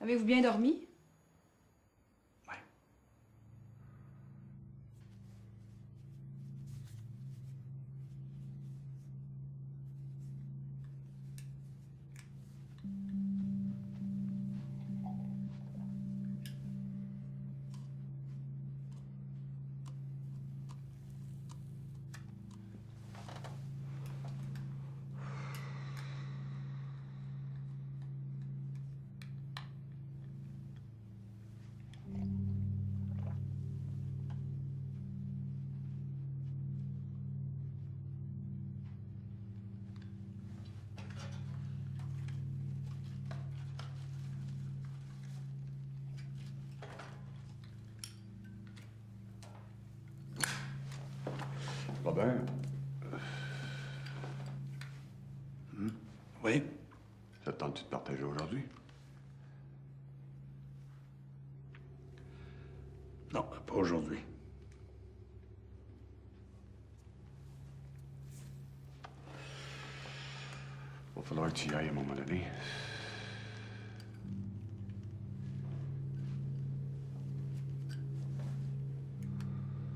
Avez-vous bien dormi? Oui. Robert? Oui? Ça te tente-tu de partager aujourd'hui? Non, pas aujourd'hui. Il va falloir que tu y ailles à un moment donné.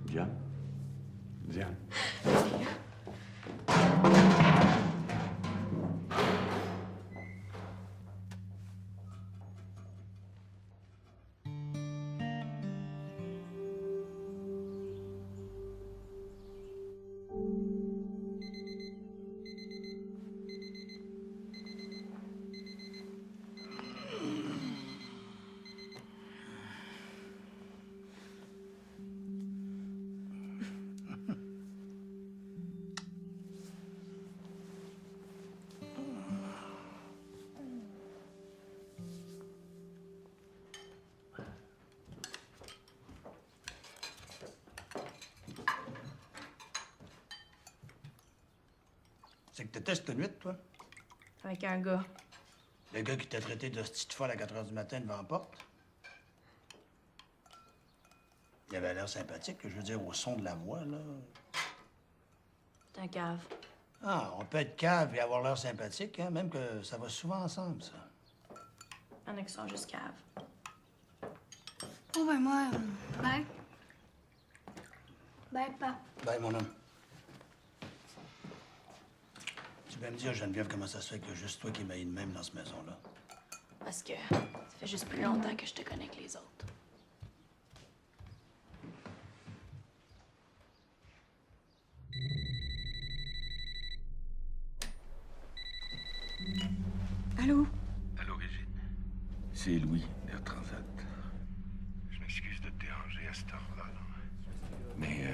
Diane? Diane? C'est que t'étais cette nuit, toi? Avec un gars. Le gars qui t'a traité de petite folle à 4 h du matin devant la porte? Il avait l'air sympathique, je veux dire, au son de la voix, là. C'est un cave. Ah, on peut être cave et avoir l'air sympathique, hein? Même que ça va souvent ensemble, ça. Un accent juste cave. Oh, ben moi, bye. Bye, pas. Bye, mon homme. Tu vas me dire, Geneviève, comment ça se fait que juste toi qui m'as de même dans cette maison-là? Parce que ça fait juste plus longtemps que je te connais que les autres. Allô? Allô, Régine. C'est Louis, Air Transat. Je m'excuse de te déranger à cette heure-là. là. Mais,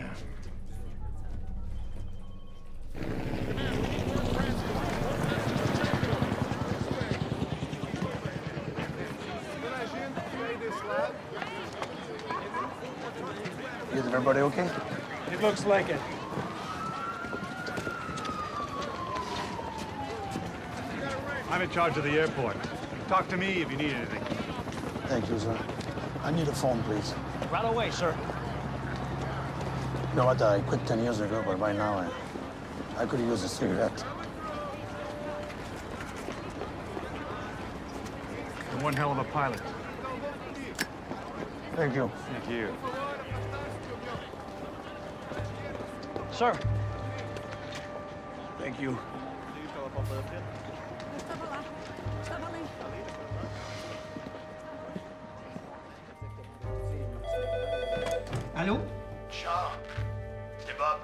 Is everybody okay? It looks like it. I'm in charge of the airport. Talk to me if you need anything. Thank you, sir. I need a phone, please. Right away, sir. You know what? I quit 10 years ago, but right now I could use a cigarette. You're one hell of a pilot. Thank you. Thank you. Sir. Thank you. Allô? Charles, c'est Bob.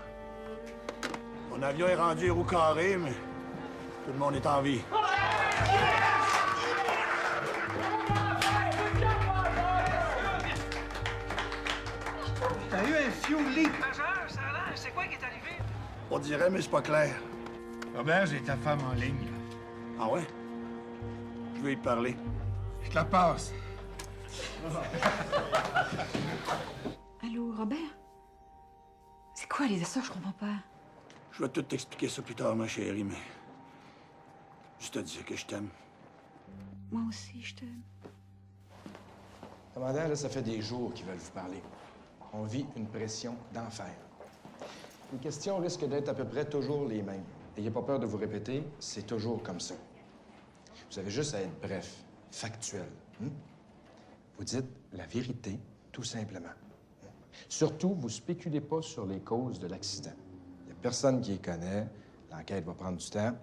Mon avion est rendu au carré, mais tout le monde est en vie. T'as eu un fuel leak? C'est quoi qui est arrivé? On dirait, mais c'est pas clair. Robert, j'ai ta femme en ligne. Ah ouais? Je vais y parler. Je te la passe. Allô, Robert? C'est quoi quoi, les ça, je comprends pas. Je vais tout t'expliquer ça plus tard, ma chérie, mais... Je te disais que je t'aime. Moi aussi, je t'aime. Commandant, là, ça fait des jours qu'ils veulent vous parler. On vit une pression d'enfer. Les questions risquent d'être à peu près toujours les mêmes. N'ayez pas peur de vous répéter, c'est toujours comme ça. Vous avez juste à être bref, factuel. Vous dites la vérité, tout simplement. Surtout, vous spéculez pas sur les causes de l'accident. Il n'y a personne qui les connaît. L'enquête va prendre du temps.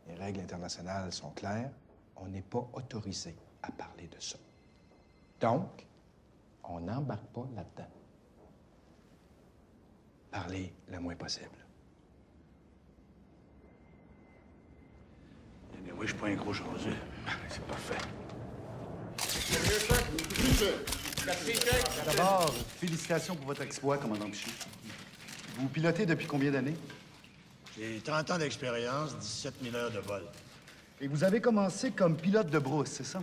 Les règles internationales sont claires. On n'est pas autorisé à parler de ça. Donc, on n'embarque pas là-dedans. Parlez le moins possible. Oui, je suis pas un gros chose. C'est parfait. D'abord, félicitations pour votre exploit, commandant Piché. Vous pilotez depuis combien d'années? J'ai 30 ans d'expérience, 17 000 heures de vol. Et vous avez commencé comme pilote de brousse, c'est ça?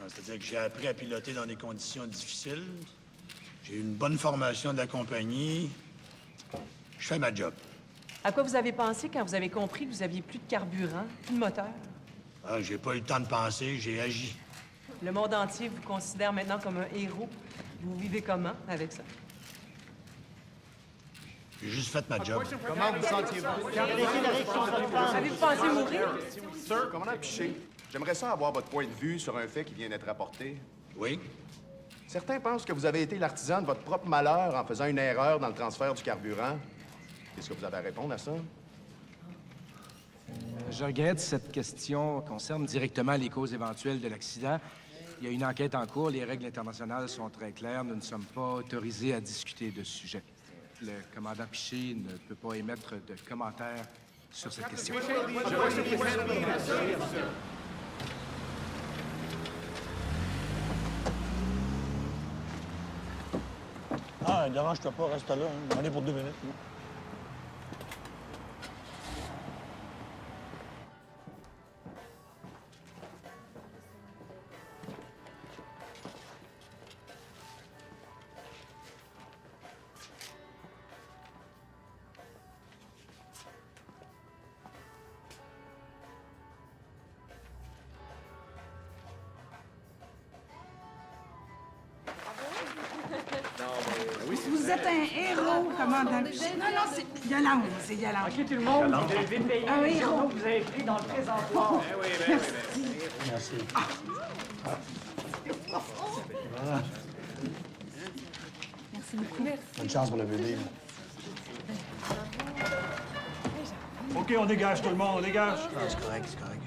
C'est-à-dire que j'ai appris à piloter dans des conditions difficiles. J'ai eu une bonne formation de la compagnie. Je fais ma job. À quoi vous avez pensé quand vous avez compris que vous aviez plus de carburant, plus de moteur? Ah, j'ai pas eu le temps de penser, j'ai agi. Le monde entier vous considère maintenant comme un héros. Vous vivez comment avec ça? J'ai juste fait ma job. Comment vous sentiez-vous? Avez-vous pensé mourir? Sir, commandant Piché, j'aimerais ça avoir votre point de vue sur un fait qui vient d'être rapporté. Oui? Certains pensent que vous avez été l'artisan de votre propre malheur en faisant une erreur dans le transfert du carburant. Qu'est-ce que vous avez à répondre à ça? Je regrette, cette question concerne directement les causes éventuelles de l'accident. Il y a une enquête en cours, les règles internationales sont très claires. Nous ne sommes pas autorisés à discuter de ce sujet. Le commandant Piché ne peut pas émettre de commentaires sur cette question. Ah, dérange-toi pas, reste là. On est pour 2 minutes. Vous êtes un héros, commandant. Non, non, c'est Yolande, c'est Yolande. OK, tout le monde, vous devez payer Un les héros. journaux que vous avez pris dans le présentoir. Merci. Merci beaucoup. Bonne chance pour le bébé. OK, on dégage, tout le monde, on dégage. Ah, c'est correct, c'est correct.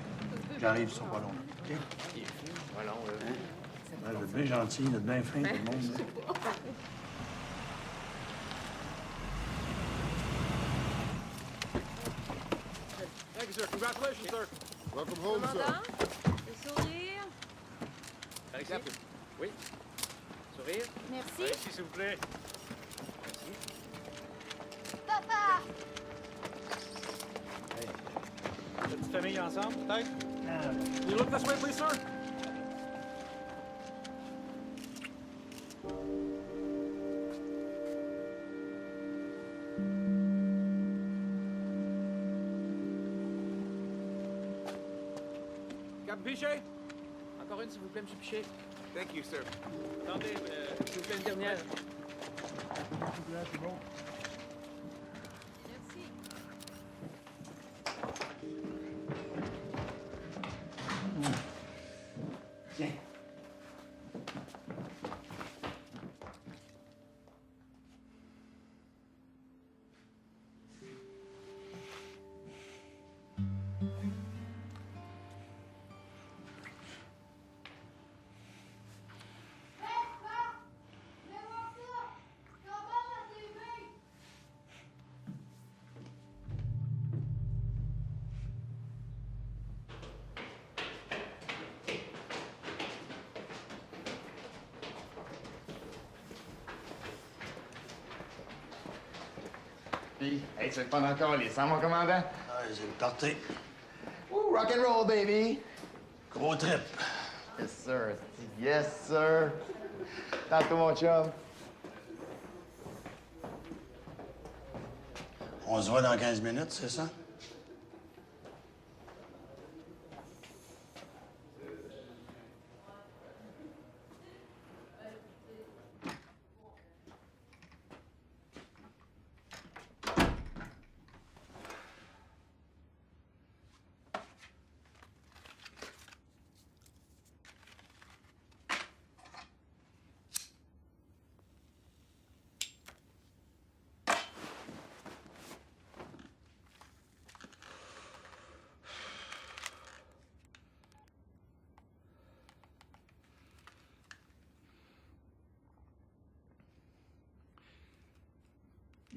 J'arrive, ils sont pas longs. OK? Voilà, vous êtes bien gentil, vous êtes bien fin, tout le monde. Thank you, sir. Congratulations, sir. Welcome home, sir. Le sourire. Accepted. Oui. Sourire. Merci. Ici, s'il vous plaît. Papa! La petite famille ensemble, peut-être? You look this way, please, sir. Captain Piché? Encore une, s'il vous plaît, M. Piché. Thank you, sir. Attendez, s'il vous plaît, une dernière. Merci. Puis, hey, tu veux prendre encore les 100, mon commandant? Ah, c'est le party. Ouh, rock and roll, baby! Gros trip. Yes, sir. Yes, sir. Tantôt, mon chum. On se voit dans 15 minutes, c'est ça?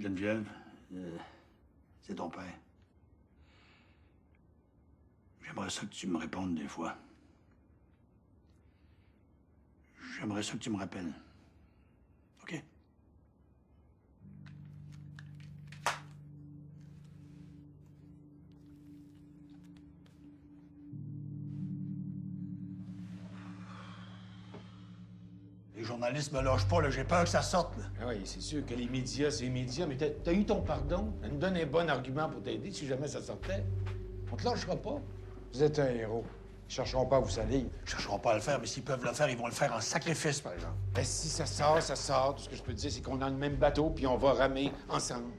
Geneviève, c'est ton père. J'aimerais ça que tu me répondes des fois. J'aimerais ça que tu me rappelles. OK? Les journalistes me lâchent pas, là. J'ai peur que ça sorte, là. Ah oui, c'est sûr que les médias, c'est les médias, mais t'as eu ton pardon. Elle nous donne un bon argument pour t'aider si jamais ça sortait. On te lâchera pas. Vous êtes un héros. Ils chercheront pas à vous salir. Ils chercheront pas à le faire, mais s'ils peuvent le faire, ils vont le faire en sacrifice, par exemple. Ben, si ça sort, ça sort. Tout ce que je peux te dire, c'est qu'on est dans le même bateau, puis on va ramer ensemble.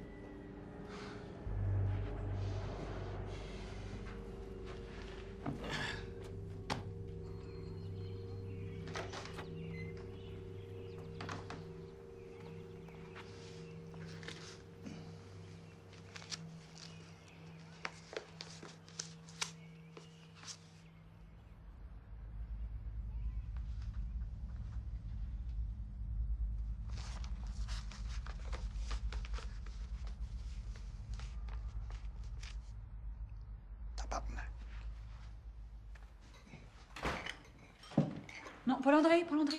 Non, Paul-André. Tu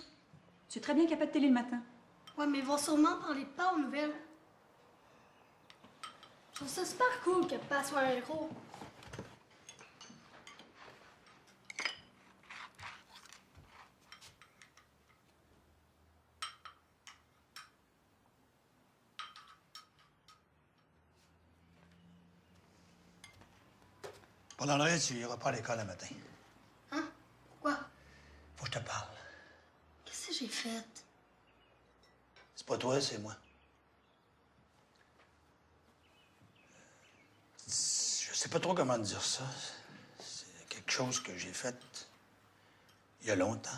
sais très bien qu'il n'y a pas de télé le matin. Ouais, mais ils vont sûrement parler de pas aux nouvelles. Je trouve ça super cool que Papa soit un héros. Paul-André, tu iras pas à l'école le matin. Hein? Pourquoi? Faut que je te parle. Qu'est-ce que j'ai fait? C'est pas toi, c'est moi. Je sais pas trop comment te dire ça. C'est quelque chose que j'ai fait il y a longtemps.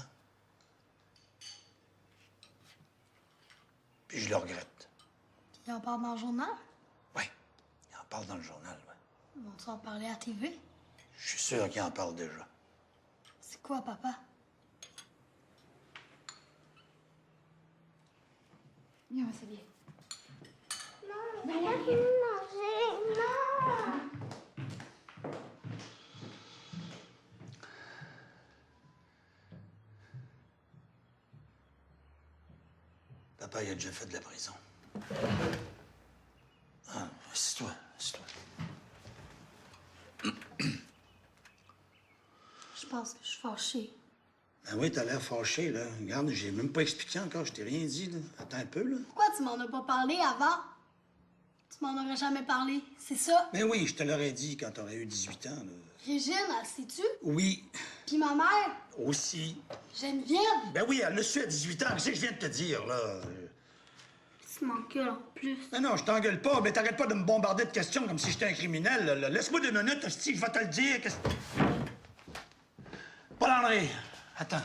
Puis je le regrette. Il en parle dans le journal? Oui, il en parle dans le journal, oui. Vont-ils en parler à la TV? Je suis sûr qu'il en parle déjà. C'est quoi, papa? Viens, on va s'habiller. Non, manger, non! Papa, il a déjà fait de la prison. Ah, assieds-toi, assieds-toi. Je pense que je suis fâchée. Ben oui, t'as l'air fâché, là. Regarde, j'ai même pas expliqué encore, je t'ai rien dit, là. Attends un peu, là. Pourquoi tu m'en as pas parlé avant? Tu m'en aurais jamais parlé, c'est ça? Ben oui, je te l'aurais dit quand t'aurais eu 18 ans, là. Régine, elle sait-tu? Oui, Puis ma mère? aussi. Geneviève? Ben oui, elle l'a su à 18 ans. Qu'est-ce que je viens de te dire, là? Tu m'engueules en plus. Non, je t'engueule pas, mais t'arrêtes pas de me bombarder de questions comme si j'étais un criminel, là. Laisse-moi 2 minutes, hostie, je vais te le dire. Paul-André, attends.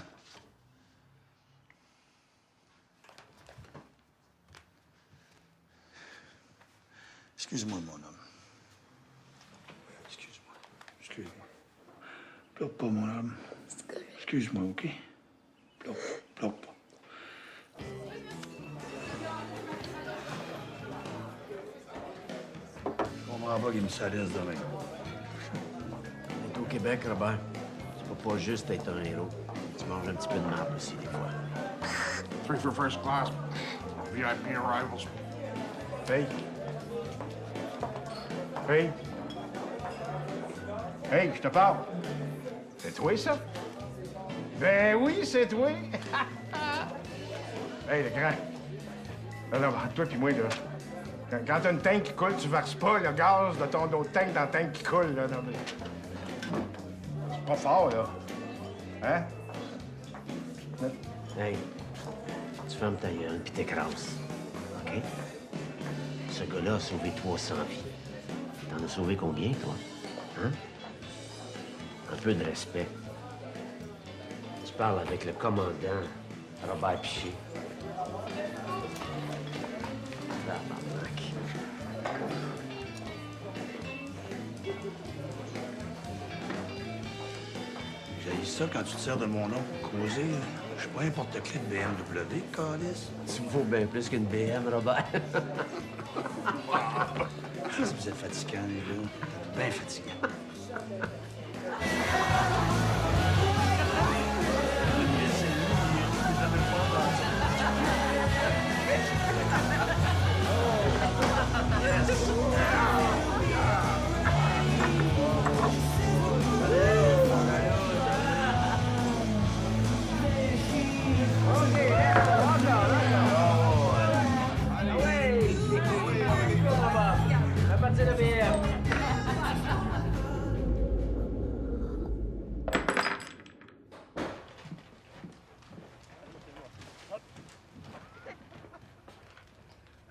Excuse-moi, mon homme. Excuse-moi. Pleure pas, mon homme. Excuse-moi, OK? Pleure pas. Je comprends pas qu'il me salisse de même. On est au Québec, Robert. C'est pas juste être un héros. Tu manges un petit peu de marde aussi, des fois. 3 for first class. VIP arrivals. Hey. Hey. Hey, je te parle. C'est toi, ça? Ben oui, c'est toi. Hey, le grand. Là, entre toi puis moi, là, Quand t'as une tank qui coule, tu verses pas le gaz de ton autre tank dans le tank qui coule, là. Non, mais... C'est pas fort, là. Hein? Hey, tu fermes ta gueule puis t'écrases. OK? Ce gars-là a sauvé 300 vies. T'en as sauvé combien, toi? Hein? Un peu de respect. Tu parles avec le commandant Robert Piché. Tabarnak. J'ai ça quand tu te sers de mon nom pour causer. Je suis pas un porte-clés de BMW, Calis. Tu me vaux bien plus qu'une BM, Robert. Vous êtes fatigants, les gars. Bien fatigants.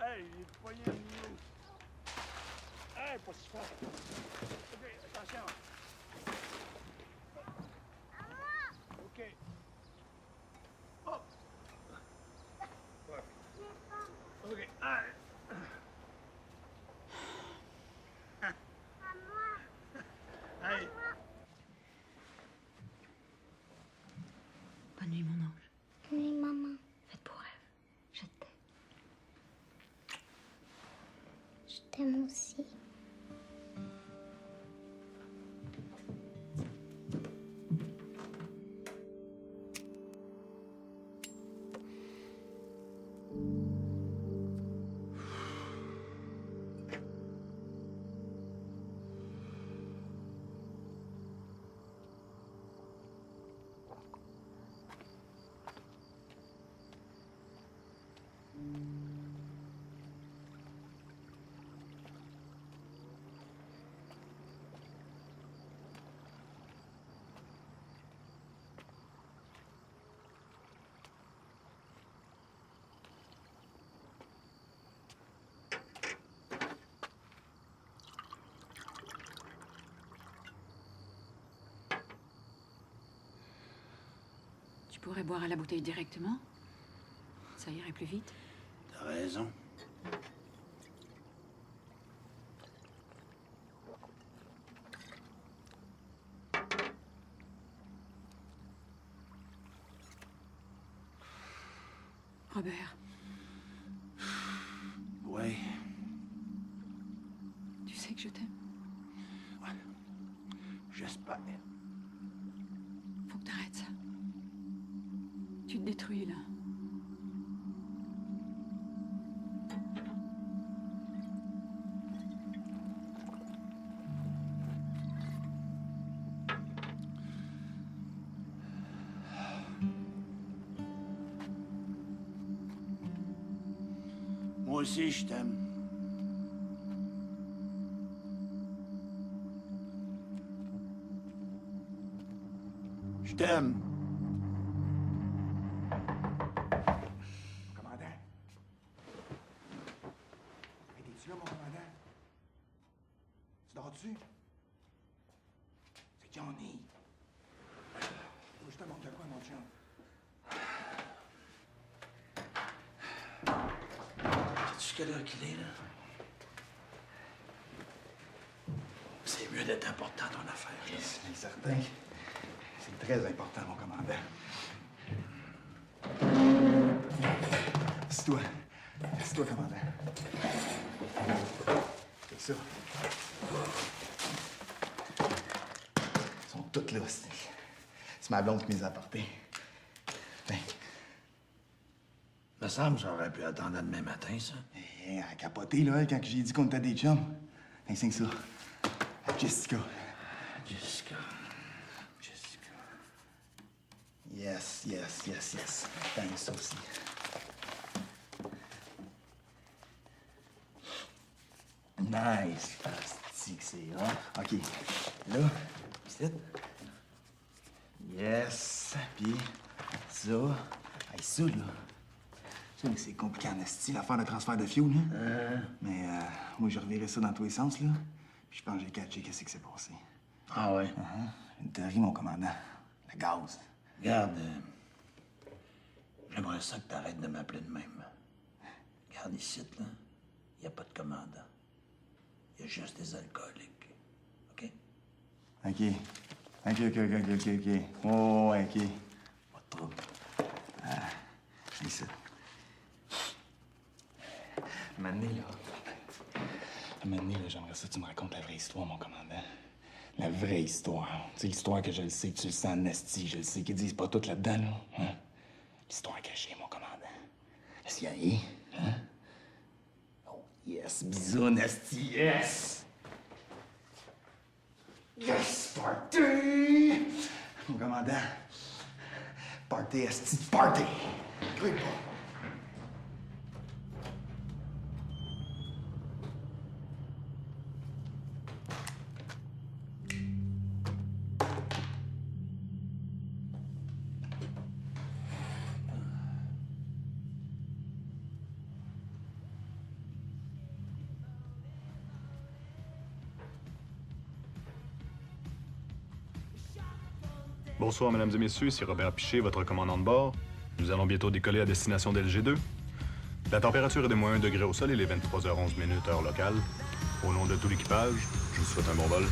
Hey, il est poigné à nous. Hey, pas si fort. OK, attention. OK. Hop. OK, allez. Hey. Bonne nuit, mon ange. Bonne nuit, maman. Faites beau rêve. Je t'aime. Je t'aime aussi. Tu pourrais boire à la bouteille directement. Ça irait plus vite. T'as raison. Robert, Ouais. tu sais que je t'aime. Ouais. J'espère. Faut que t'arrêtes ça. Tu te détruis, là. Moi aussi, je t'aime. Je t'aime. Commandant? Hey, t'es-tu là, mon commandant? Tu dors-tu? C'est Johnny. Faut que je te montre de quoi, mon chum. Sais-tu quelle heure qu'il est, là? C'est mieux d'être important, ton affaire, là. C'est certain. C'est très important, mon commandant. Assieds-toi. Assieds-toi, commandant. C'est ça. Ils sont toutes là, c'est ma blonde qui me les a apportées. Ben. Me semble que ça aurait pu attendre à demain matin, ça. Elle a capoté, là, quand j'ai dit qu'on était des chums. Ben, c'est que ça. Jessica. Jessica. Yes, yes, yes, yes. Ben, ça aussi. Nice. Asti que c'est hot. OK. Là, ici. Yes. Puis ça. Hey, ça, là. Tu sais que c'est compliqué en esti, l'affaire de transfert de fuel, là. Mais moi, j'ai reviré ça dans tous les sens, là. Puis je pense que j'ai catché qu'est-ce qui s'est passé. Ah ouais? Une théorie, mon commandant. Le gaz. Regarde, j'aimerais ça que t'arrêtes de m'appeler de même. Regarde ici, là, y a pas de commandant. Y a juste des alcooliques. OK? OK. OK. Oh, ouais, OK. Pas de trouble. Ici. Maintenant, là, j'aimerais ça que tu me racontes la vraie histoire, mon commandant. La vraie histoire. Tu sais, l'histoire que je le sais, que tu le sens en esti, je le sais, qu'ils disent pas tout là-dedans, là. Hein? L'histoire cachée, mon commandant. Est-ce qu'il y a rien? Hein? Oh, yes, bisous, esti, yes! Yes, party! Mon commandant, party, esti, party! Crie pas! Bonsoir, mesdames et messieurs, ici Robert Piché, votre commandant de bord. Nous allons bientôt décoller à destination d'LG2. La température est de -1 degré au sol et il est 23h11 heure locale. Au nom de tout l'équipage, je vous souhaite un bon vol.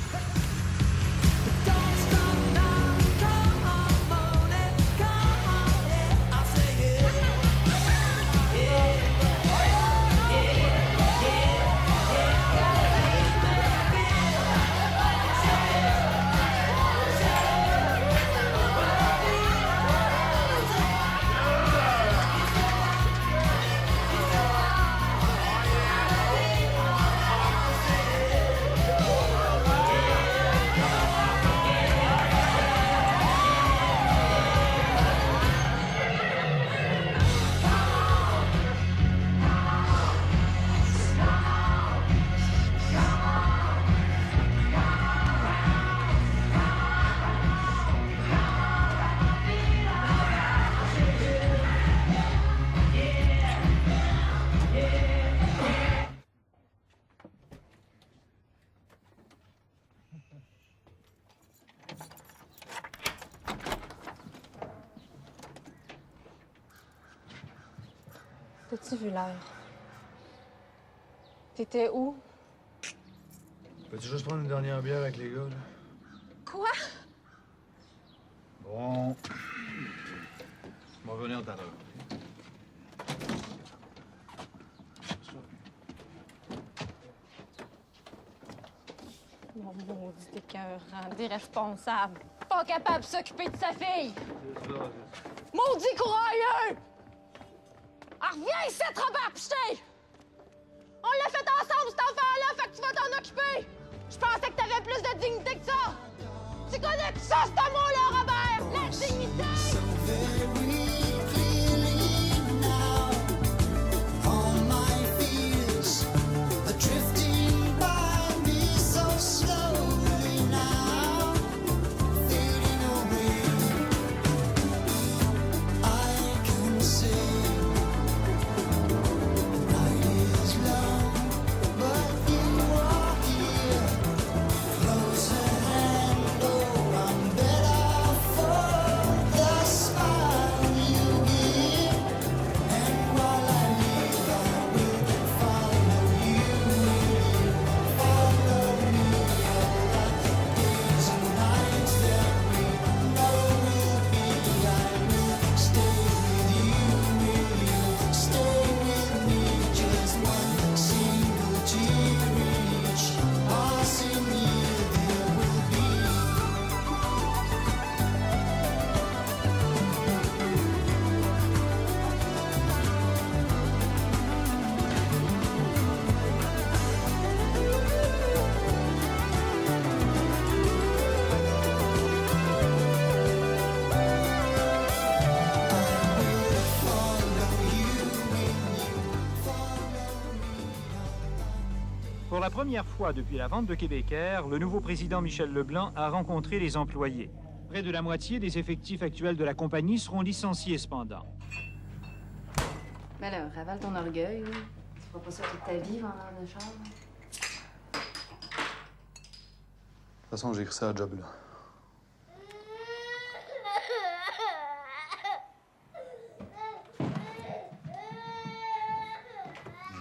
T'as-tu vu l'heure? T'étais où? Peux-tu juste prendre une dernière bière avec les gars, là? Quoi? Bon. On va venir tout à l'heure. Mon maudit écœurant, irresponsable. Pas capable de s'occuper de sa fille! Maudit courailleux! Ah, reviens ici, Robert Piché! On l'a fait ensemble, cet enfant-là, fait que tu vas t'en occuper! Je pensais que t'avais plus de dignité que ça! Tu connais tout ça, ce mot-là, Robert? La dignité! Close her hand, oh, I'm better for the smile. Pour la première fois depuis la vente de Québécois, le nouveau président Michel Leblanc a rencontré les employés. Près de la moitié des effectifs actuels de la compagnie seront licenciés cependant. Mais là, ravale ton orgueil. Là. Tu feras pas ça toute ta vie, vendeur de char. De toute façon, j'ai écrit ça à job, là.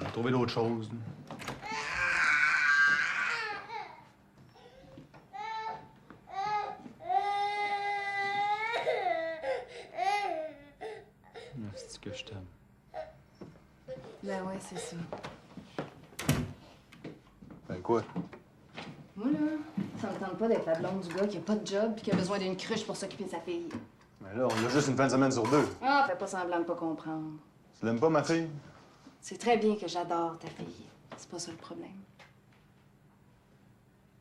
J'ai trouvé d'autres choses. C'est que je t'aime. Ben ouais, c'est ça. Ben quoi? Moi, là, ça me tente pas d'être la blonde du gars qui a pas de job puis qui a besoin d'une cruche pour s'occuper de sa fille. Ben là, on a juste une fin de semaine sur 2. Ah, fais pas semblant de pas comprendre. Tu l'aimes pas, ma fille? C'est très bien que j'adore ta fille. C'est pas ça le problème.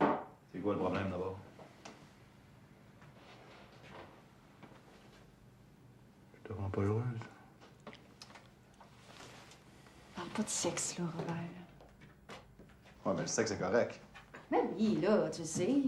C'est quoi le problème, d'abord? Je te rends pas heureuse. Parle pas de sexe, là, Robert. Ouais, mais le sexe, c'est correct. Ben oui, là, tu le sais.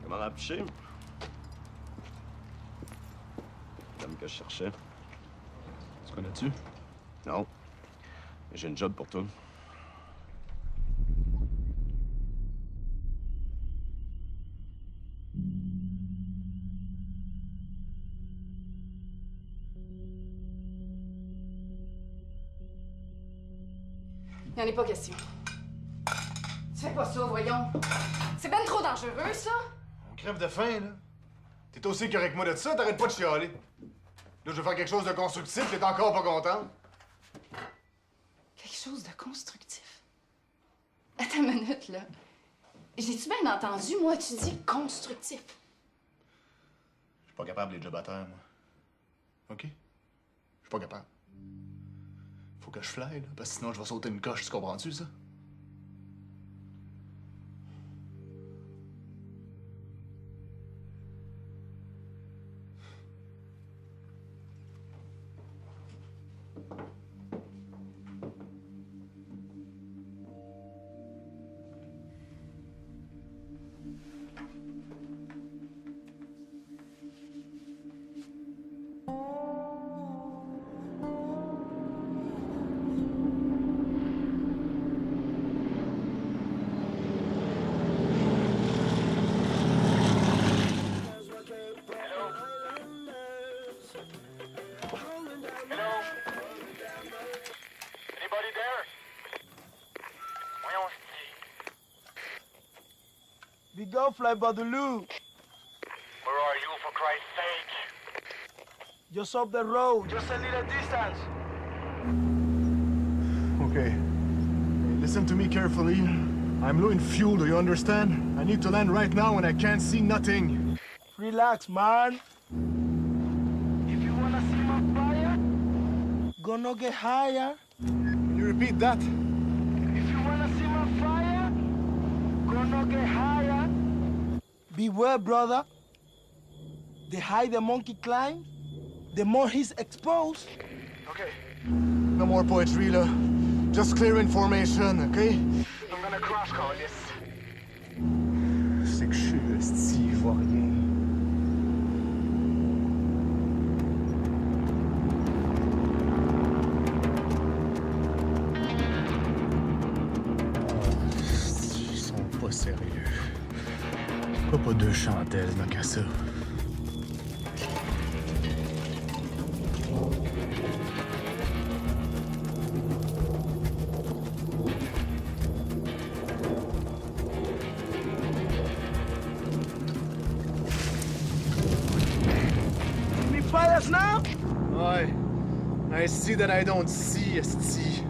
Comment piché? L'homme que je cherchais. Tu connais-tu? Non. Mais j'ai une job pour toi. Il en est pas question. Tu fais pas ça, voyons. C'est ben trop dangereux, ça. On crève de faim, là. T'es aussi correct que moi de ça, t'arrêtes pas de chialer. Là, je veux faire quelque chose de constructif, t'es encore pas contente. Quelque chose de constructif. Attends une minute, là. J'ai-tu bien entendu, moi, tu dis constructif? Je suis pas capable les jobs à terre, moi. OK? Je suis pas capable. Faut que je fly, là, parce que sinon je vais sauter une coche, tu comprends-tu, ça? We go fly by the loop. Where are you, for Christ's sake? Just up the road. Just a little distance. Okay. Listen to me carefully. I'm low in fuel, do you understand? I need to land right now and I can't see nothing. Relax, man. If you wanna see my fire, gonna get higher. Can you repeat that? If you wanna see my fire, gonna get higher. Beware, brother. The higher the monkey climbs, the more he's exposed. Okay. No more poetry, là. Just clear information, okay? I'm gonna crash call this. C'est que je suis esti, je vois rien. Ils sont pas sérieux. Pourquoi pas 2 chandelles, tant qu'à ça? Me fires now? Ouais. Esti de l'aidon d'ici, esti.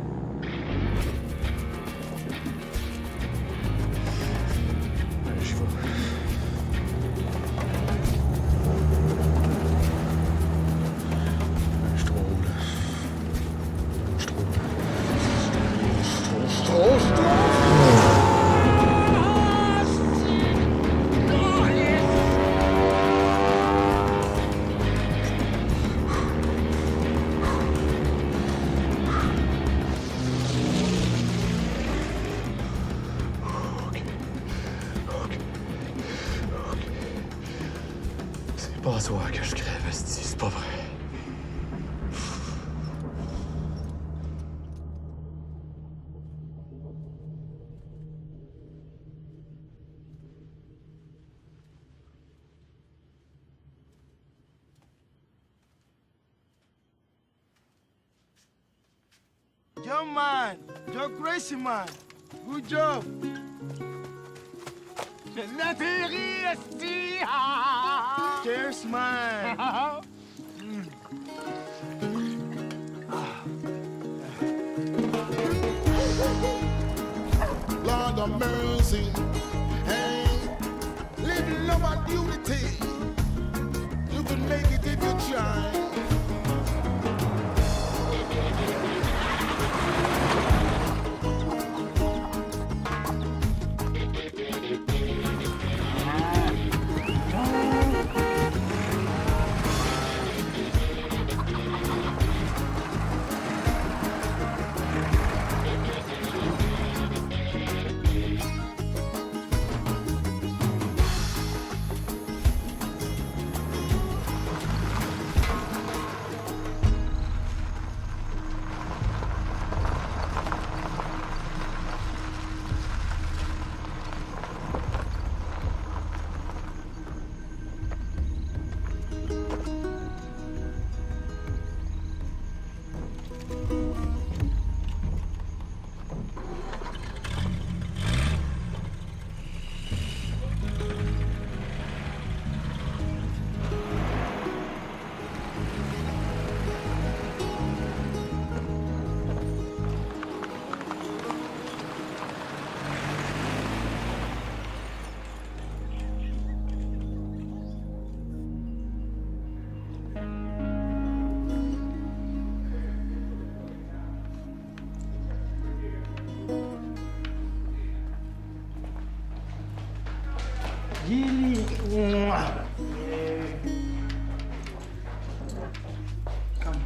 Allez, j'y vais. Je suis trop haut, là. Je suis trop haut. Je suis trop. C'est pas à soir que je crève, esti, c'est pas vrai. Yo, man. You're crazy, man. Good job. J'ai l'atterri, esti! Cheers, man. Lord of mercy, hey, live love and unity. You can make it if you try. Gilly. Come.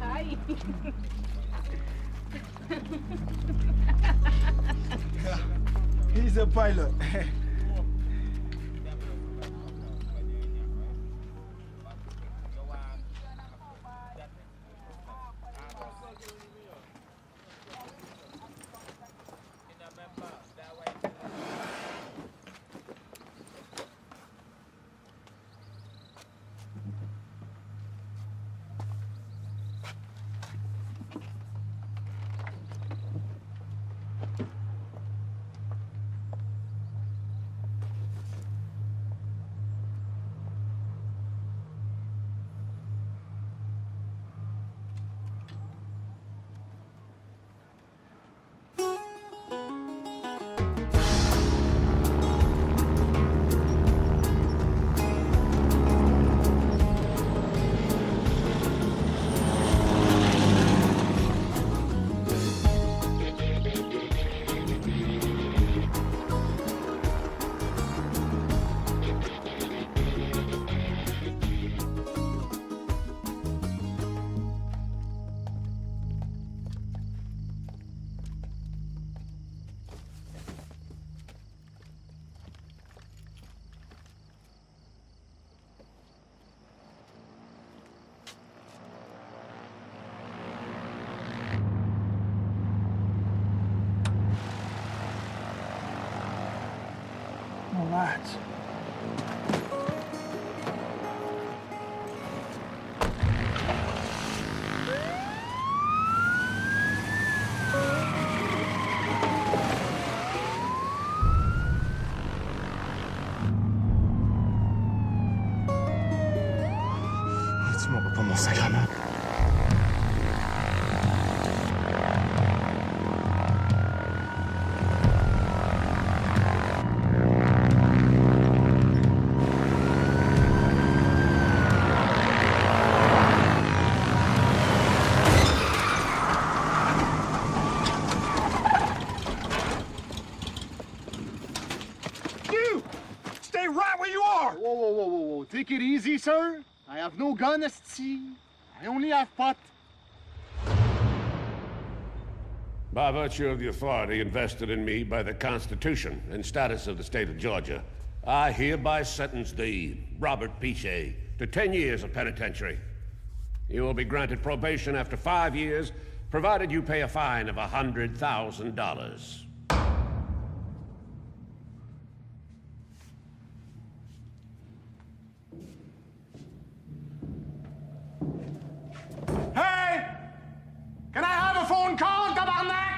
Hi. He's a pilot. What? Tu m'auras pas mon sacrement. You! Stay right where you are! Whoa, whoa, whoa, whoa, whoa. Take it easy, sir. I have no gun, esti. I only have pot. By virtue of the authority invested in me by the Constitution and status of the state of Georgia, I hereby sentence thee, Robert Pichet, to 10 years of penitentiary. You will be granted probation after 5 years, provided you pay a fine of $100,000. Hey! Can I have a phone call, tabarnak?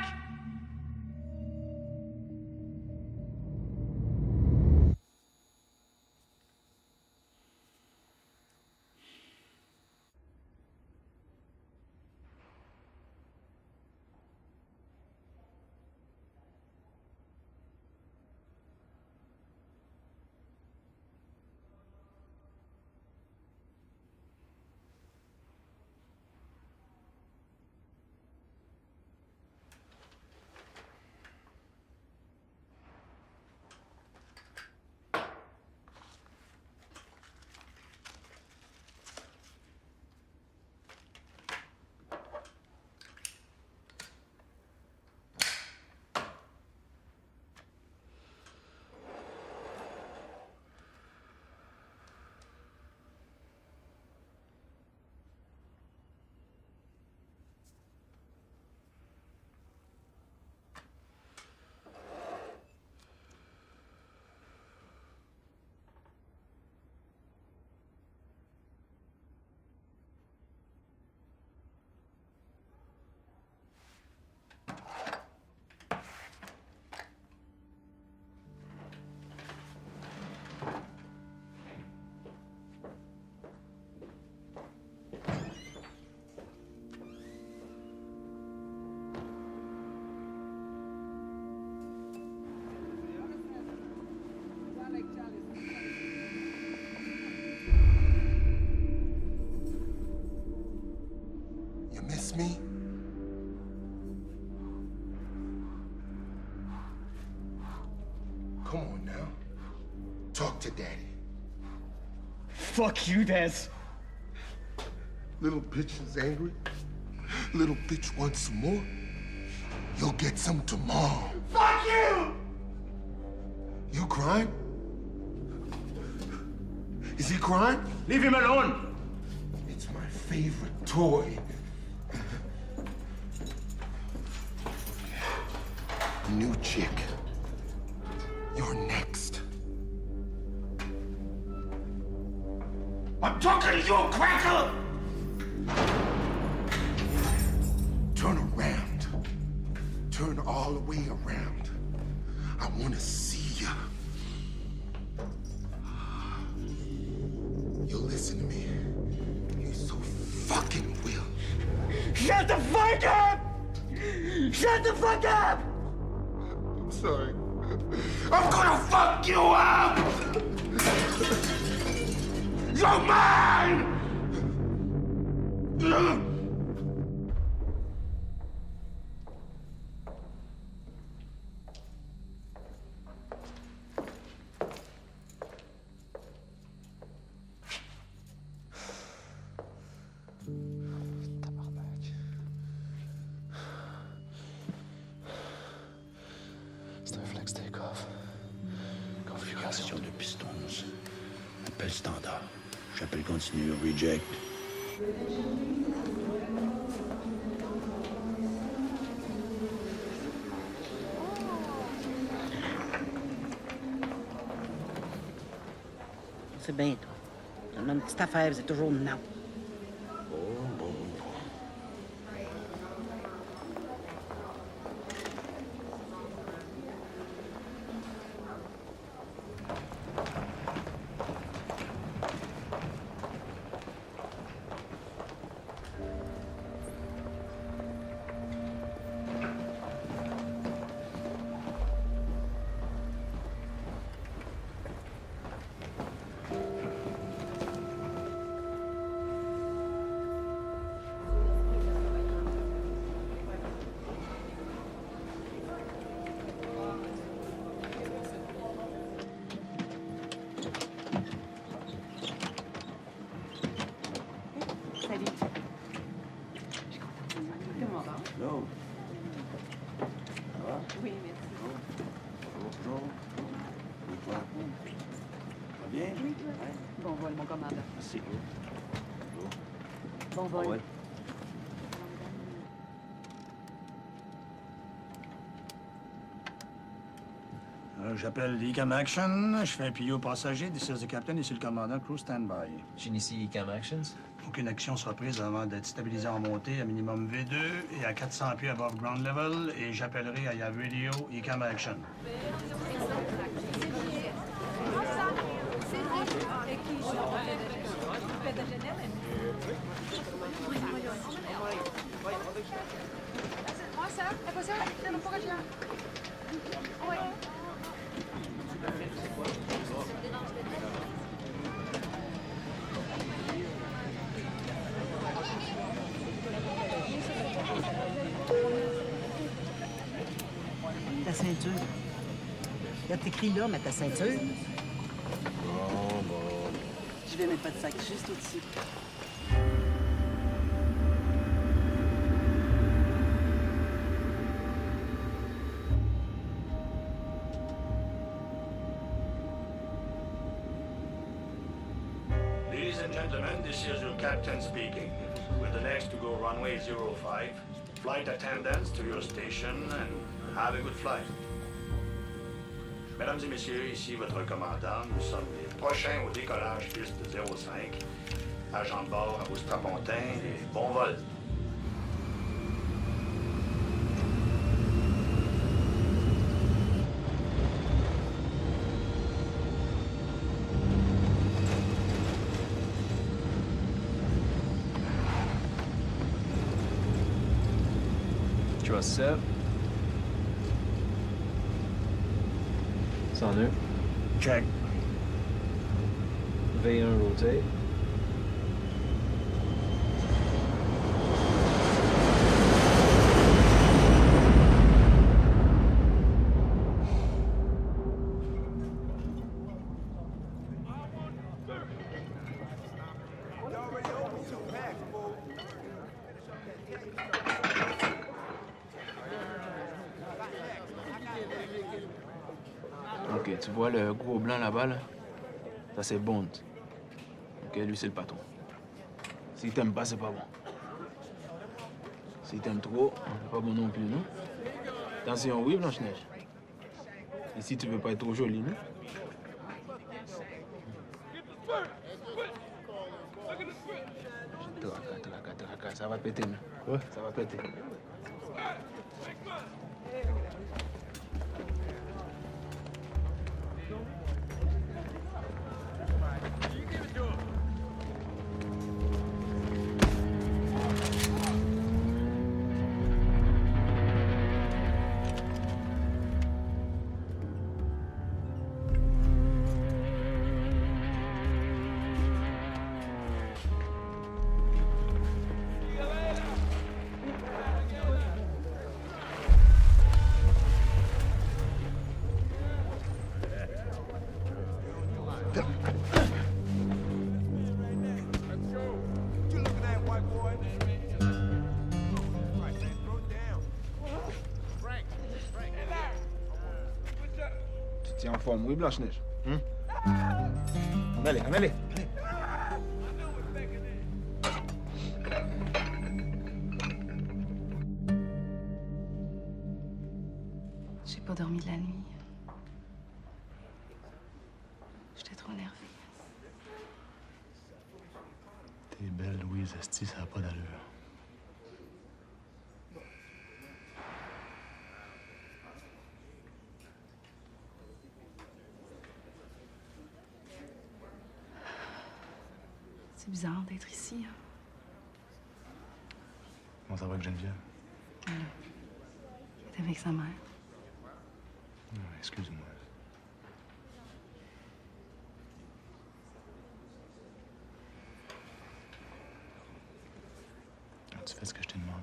You miss me? Come on now. Talk to Daddy. Fuck you, Des. Little bitch is angry. Little bitch wants some more. You'll get some tomorrow. Fuck you! You crying? Is he crying? Leave him alone! It's my favorite toy. New chick. You're next. I'm talking to you, cracker! Turn around. Turn all the way around. I want to see ya. You'll listen to me. You so fucking will. Shut the fuck up! Shut the fuck up! I'm sorry. I'm gonna fuck you up! You're mine! C'est un flex take-off. Configuration de pistons. Appel standard. J'appelle continu. Reject. C'est bien, toi. On a une petite affaire, c'est toujours non. Salut. Comment va? Hello. Ça va? Oui, merci. Bonjour. Et toi? Ça va bien? Oui, toi? Bon vol, mon commandant. Merci. Bon vol. Ouais. J'appelle l'ECAM Action. Je fais un PO passager. This is the captain. Ici le commandant. Crew stand-by. J'initie ECAM Actions. Aucune action sera prise avant d'être stabilisé en montée à minimum V2 et à 400 pieds above ground level. Et j'appellerai à Yav Radio ECAM Action. Ta ceinture. Là, t'écris là, mais ta ceinture. Bon. Je vais mettre pas de sac juste au-dessus. Ladies and gentlemen, this is your captain speaking. With the next to go runway 05. Flight attendants to your station and have a good flight. Mesdames et messieurs, ici votre commandant. Nous sommes les prochains au décollage piste 05. Agent de bord à vous strapontin et bon vol. Trust set. 102. Check. V1 rotate. Ok, tu vois le gros blanc là-bas, là? Ça, c'est Bond. Ok, lui, c'est le patron. S'il t'aime pas, c'est pas bon. S'il t'aime trop, c'est pas bon non plus, non? Attention, oui, Blanche-Neige. Et si tu veux pas être trop jolie, non? Traka, ça va péter, non? Ouais. Ça va péter. Tu tiens en forme, oui, Blanche-Neige? Allez, allez. J'ai pas dormi de la nuit. J'étais trop nerveuse. Louise, esti, ça n'a pas d'allure. C'est bizarre d'être ici. Hein. Comment ça va avec Geneviève? Elle est avec sa mère. Excuse-moi. As-tu fait ce que je t'ai demandé?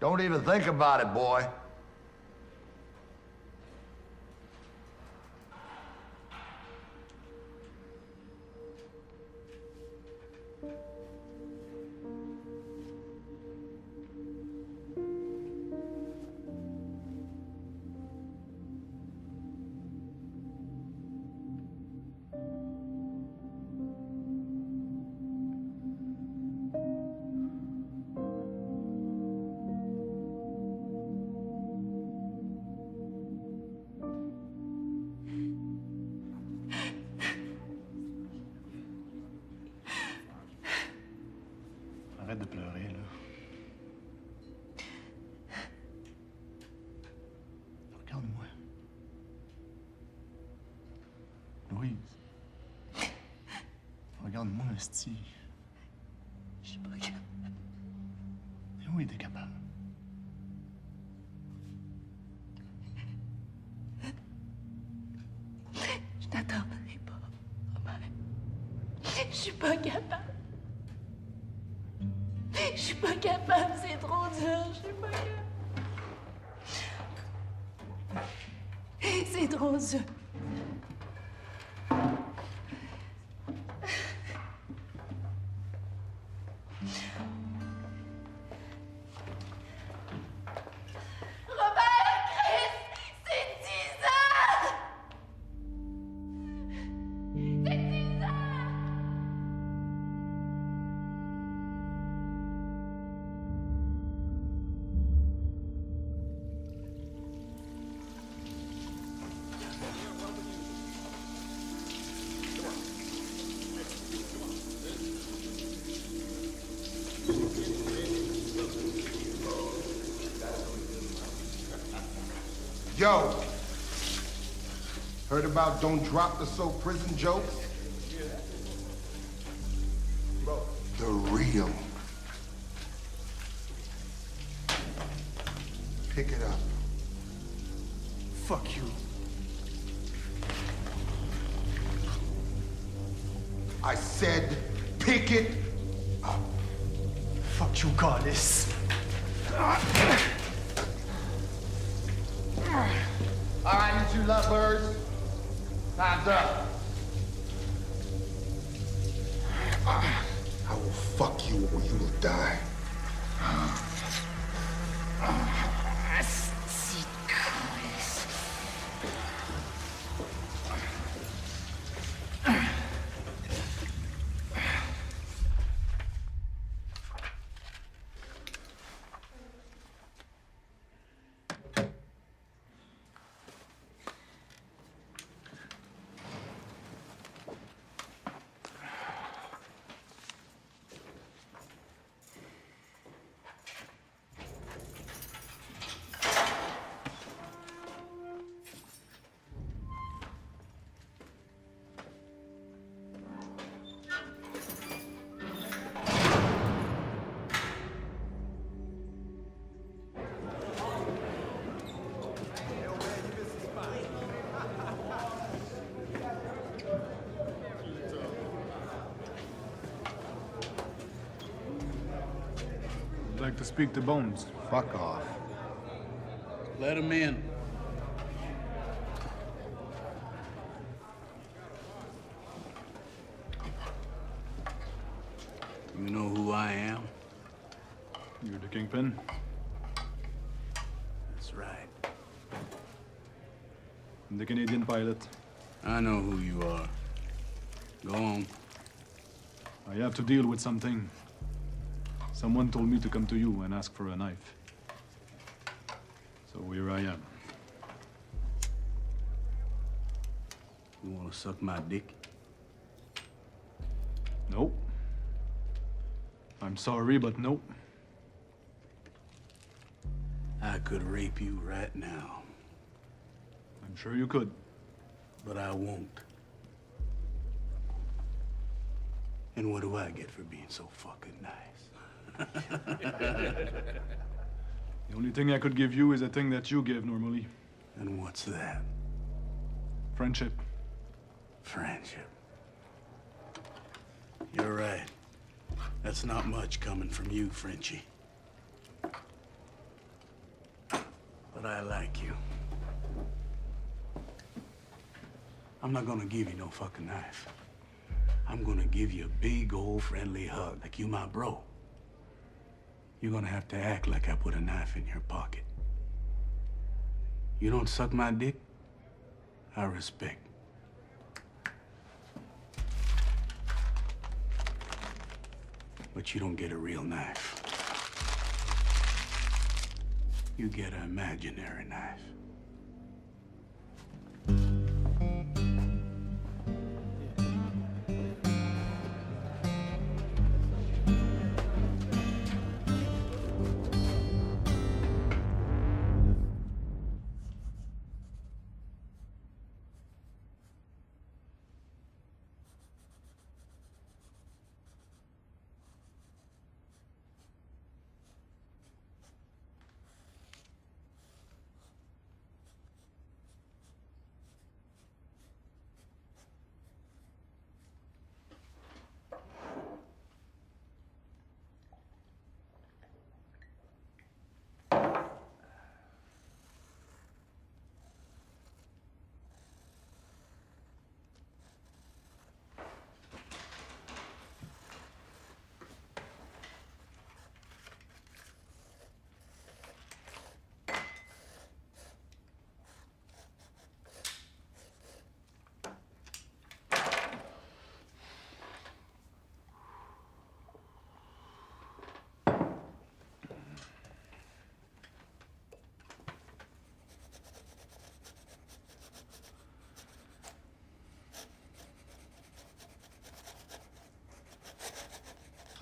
Don't even think about it, boy. Arrête de pleurer, là. Regarde-moi. Louise. Regarde-moi, esti. Je suis pas capable. Et oui, t'es capable. Je n'attendrai pas. Maman. Je suis pas capable. Je suis pas capable, c'est trop dur, je suis pas capable. C'est trop dur. Robert, Chris, c'est 10 ans! C'est 10 ans! Yo, heard about don't drop the soap prison jokes? The real. Pick it up. Fuck you. I said pick it up. Fuck you, goddess. All right, you two lovebirds. Time's up. I will fuck you or you will die. I'd like to speak to Bones. Fuck off. Let him in. You know who I am? You're the kingpin? That's right. I'm the Canadian pilot. I know who you are. Go on. I have to deal with something. Someone told me to come to you and ask for a knife. So here I am. You want to suck my dick? No. I'm sorry, but no. I could rape you right now. I'm sure you could. But I won't. And what do I get for being so fucking nice? The only thing I could give you is a thing that you give normally. And what's that? Friendship. Friendship. You're right. That's not much coming from you, Frenchie. But I like you. I'm not gonna give you no fucking knife. I'm gonna give you a big old friendly hug, like you my bro. You're gonna have to act like I put a knife in your pocket. You don't suck my dick, I respect. But you don't get a real knife. You get an imaginary knife.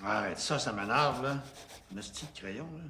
Arrête ça, ça m'énerve, là. Un hostie de crayon, là.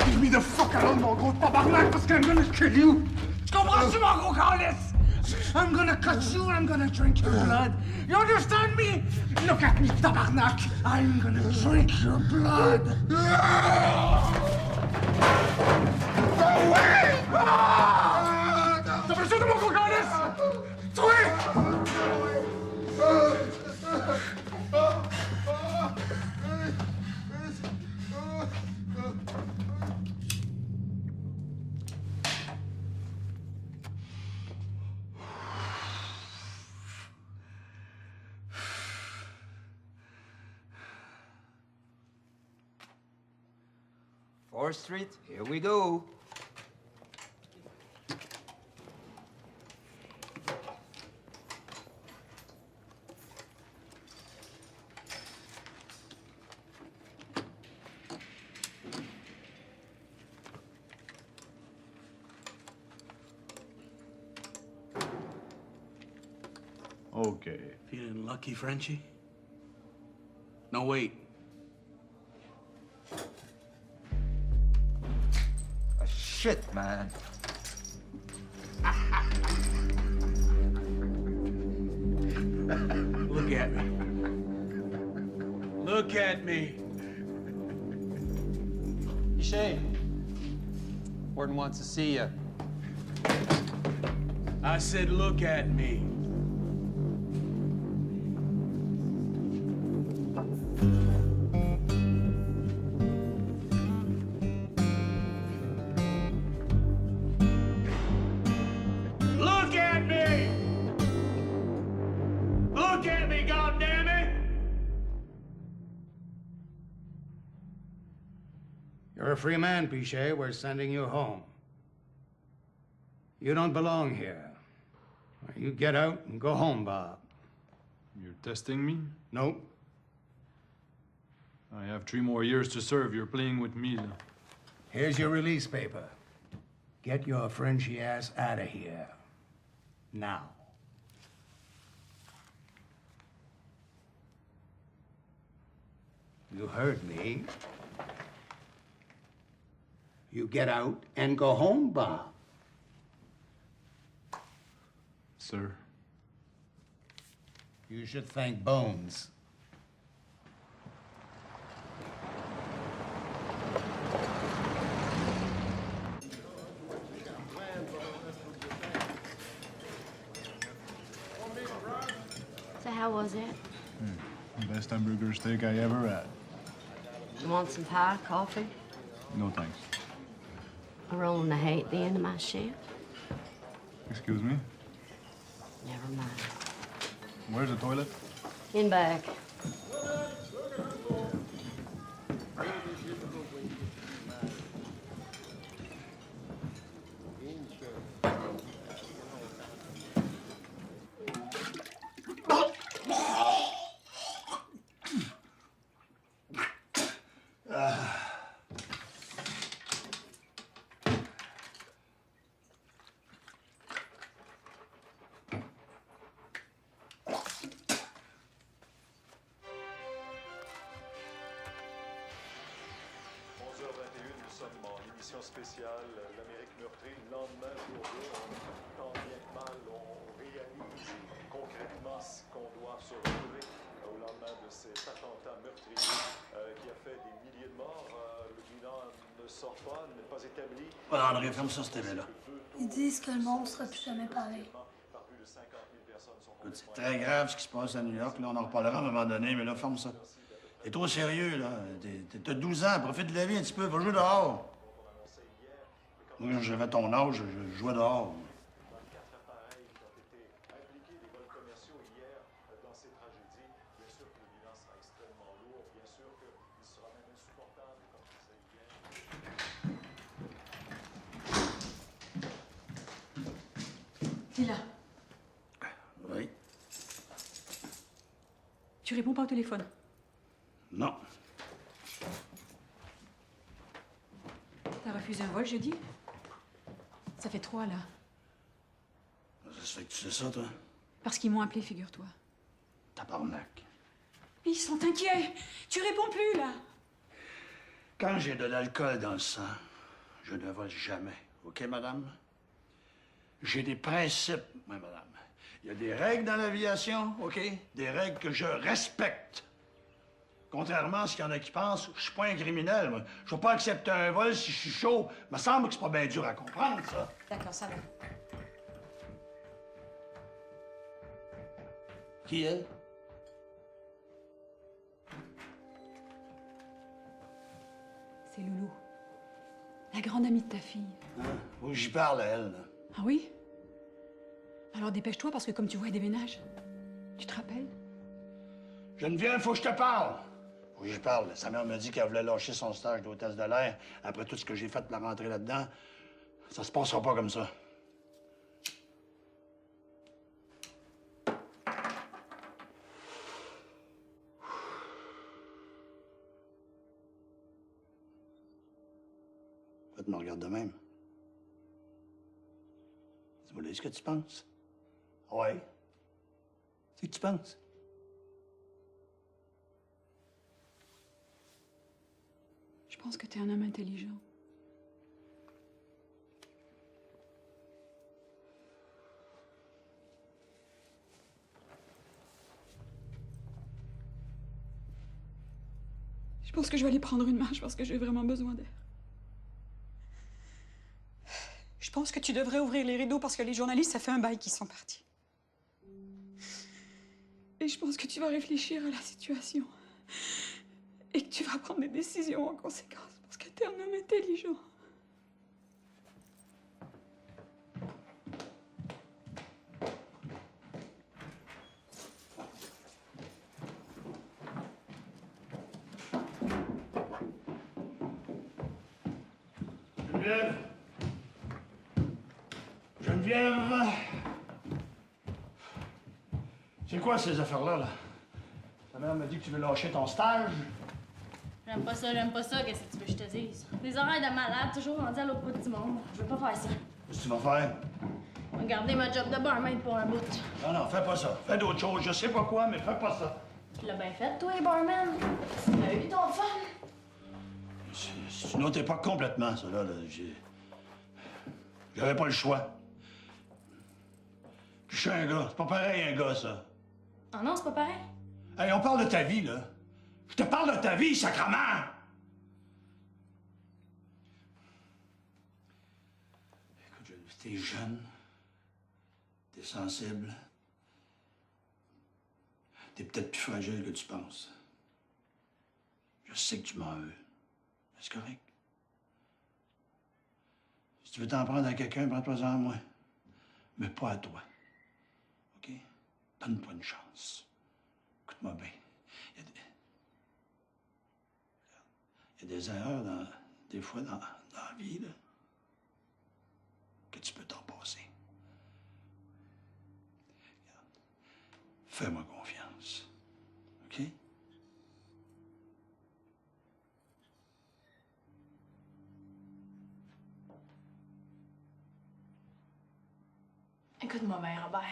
Leave me the fuck alone, mon gros tabarnak, parce que I'm gonna kill you! Tu comprends-tu, mon gros calice? I'm gonna cut you and I'm gonna drink your blood. You understand me? Look at me, tabarnak! I'm gonna drink your blood! Go away! T'as besoin de mon gros calice? 4th Street, here we go. Okay. Feeling lucky, Frenchie? No, wait. Shit, man. Look at me. Look at me. Pichet. Warden wants to see you. I said, look at me. Look at me! Look at me, goddammit! You're a free man, Pichet. We're sending you home. You don't belong here. You get out and go home, Bob. You're testing me? Nope. I have 3 more years to serve. You're playing with me. Here's your release paper. Get your Frenchy ass out of here. Now. You heard me. You get out and go home, Bob. Sir. You should thank Bones. So how was it? Best hamburger steak I ever had. You want some pie, coffee? No thanks. A roll and a hay at the end of my shift? Excuse me? Never mind. Where's the toilet? In back. Spéciale, l'Amérique meurtrie, le lendemain, jour 2, tant bien que mal, on réalise concrètement ce qu'on doit se retrouver au lendemain de cet attentat meurtrier qui a fait des milliers de morts. Le bilan ne sort pas, n'est pas établi. Voilà, André, ferme ça, cette télé-là. Ils disent que le monde sera plus jamais pareil. Écoute, c'est très grave ce qui se passe à New York. Là, on en reparlera à un moment donné, mais là, ferme ça. T'es trop sérieux, là. T'as 12 ans, profite de la vie un petit peu, va jouer dehors. Moi, j'avais ton âge, je jouais dehors. T'es là. Oui. Tu réponds pas au téléphone. Non. T'as refusé un vol jeudi? Ça fait 3, là. Ça se fait que tu sais ça, toi? Parce qu'ils m'ont appelé, figure-toi. Tabarnak. Ils sont inquiets. Tu réponds plus, là. Quand j'ai de l'alcool dans le sang, je ne vole jamais. OK, madame? J'ai des principes, oui, madame. Il y a des règles dans l'aviation, OK? Des règles que je respecte. Contrairement à ce qu'il y en a qui pensent, je suis pas un criminel, moi. Je vais pas accepter un vol si je suis chaud. Me semble que c'est pas bien dur à comprendre, ça. D'accord, ça va. Qui est? C'est Loulou. La grande amie de ta fille. Hein? Oui, j'y parle à elle, là. Ah oui? Alors dépêche-toi, parce que comme tu vois, elle déménage. Tu te rappelles? Geneviève, faut que je te parle. Faut Faut que j'y parle. Sa mère m'a dit qu'elle voulait lâcher son stage d'hôtesse de l'air. Après tout ce que j'ai fait pour la rentrer là-dedans, ça se passera pas comme ça. Pourquoi tu me regardes de même? Dis-moi, est-ce que tu penses? Ouais. C'est que tu penses? Je pense que t'es un homme intelligent. Je pense que je vais aller prendre une marche parce que j'ai vraiment besoin d'air. Je pense que tu devrais ouvrir les rideaux parce que les journalistes, ça fait un bail qu'ils sont partis. Et je pense que tu vas réfléchir à la situation. Et que tu vas prendre des décisions en conséquence parce que t'es un homme intelligent. Geneviève! Geneviève! C'est quoi ces affaires-là, là? Ta mère m'a dit que tu veux lâcher ton stage. J'aime pas ça, qu'est-ce que tu veux que je te dise? Des horaires de malade, toujours rendus à l'autre bout du monde. Je veux pas faire ça. Qu'est-ce que tu vas faire? Je vais garder ma job de barmaid pour un bout. Non, fais pas ça. Fais d'autres choses. Je sais pas quoi, mais fais pas ça. Tu l'as bien fait, toi, barman. T'as eu ton fun. C'est une autre époque complètement, ça, là. J'avais pas le choix. Je suis un gars. C'est pas pareil, un gars, ça. Ah non, c'est pas pareil. Hey, on parle de ta vie, là. Je te parle de ta vie, sacrement! Écoute, t'es jeune. T'es sensible. T'es peut-être plus fragile que tu penses. Je sais que tu m'en veux. C'est correct. Si tu veux t'en prendre à quelqu'un, prends-toi-en à moi. Mais pas à toi. OK? Donne-toi une chance. Écoute-moi bien. Il y a des erreurs, des fois, dans la vie, là, que tu peux t'en passer. Regarde. Fais-moi confiance. OK? Écoute-moi bien, Robert.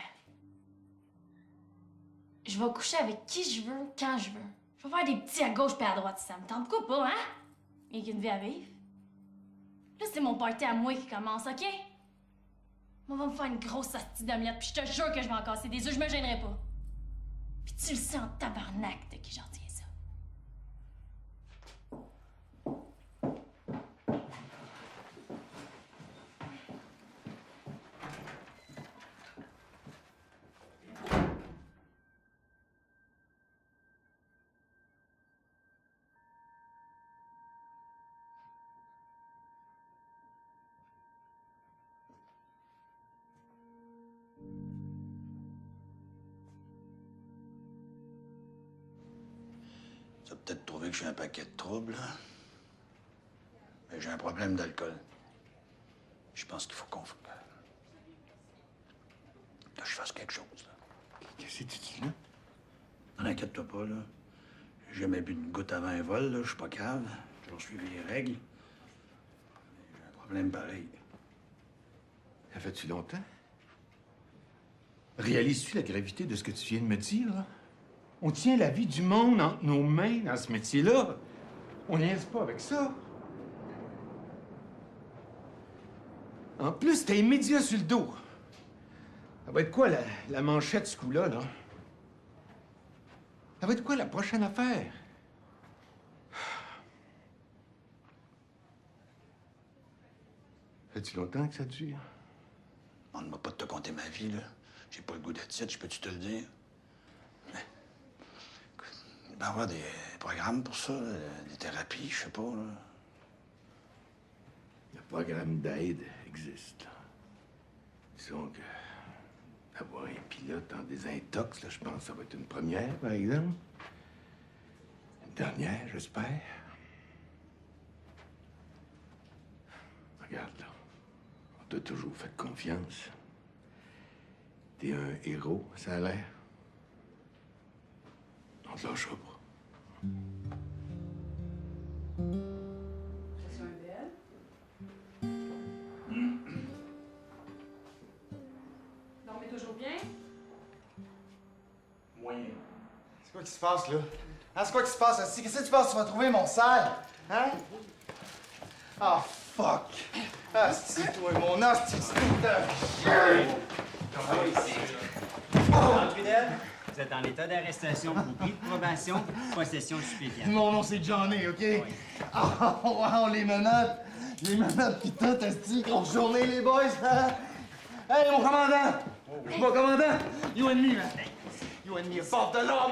Je vais coucher avec qui je veux, quand je veux. Je vais faire des petits à gauche et à droite si ça me tente. Pourquoi pas, hein? Il y a qu'une vie à vivre. Là, c'est mon party à moi qui commence, OK? Moi, on va me faire une grosse hostie d'omelette, puis je te jure que je vais en casser des œufs, je me gênerai pas. Puis tu le sais en tabarnak de qui j'en tiens ça. Tu as peut-être trouvé que j'ai un paquet de troubles, hein? Mais j'ai un problème d'alcool. Je pense qu'il faut que je fasse quelque chose, là. Qu'est-ce que tu dis, là? Non, inquiète-toi pas, là. J'ai jamais bu une goutte avant un vol, là. Je suis pas cave. J'ai toujours suivi les règles. Mais j'ai un problème pareil. Ça fait-tu longtemps? Réalises-tu la gravité de ce que tu viens de me dire, là? On tient la vie du monde entre nos mains dans ce métier-là. On niaise pas avec ça. En plus, t'as les médias sur le dos. Ça va être quoi, la manchette, ce coup-là, là? Ça va être quoi, la prochaine affaire? Fait-tu longtemps que ça dure? Demande-moi pas de te compter ma vie, là. J'ai pas le goût d'être titre, je peux-tu te le dire? Mais, écoute, il va y avoir des programmes pour ça, là, des thérapies, je sais pas, là. Le programme d'aide existe, là. Disons que avoir un pilote en désintox, là, je pense que ça va être une première, par exemple. dernière, j'espère. Regarde, là. On t'a toujours fait confiance. T'es un héros, ça a l'air. On te lâchera pas. Session idéale. Dormez toujours bien? Moyen. C'est quoi qui se passe, là? Hein, c'est quoi qui se passe, Asti? Qu'est-ce que tu penses que tu vas trouver, mon sale? Hein? Ah, fuck! Asti, toi, mon asti, c'est tout de chien! Trudel, vous êtes en état d'arrestation pour bris de probation, possession de stupéfiants. Mon nom, c'est Johnny, OK? Ah, wow, les menottes! Les menottes pis tout, asti, grosse journée, les boys, hein? Hey, mon commandant! Mon commandant! You and me, man! You and me, bord de là,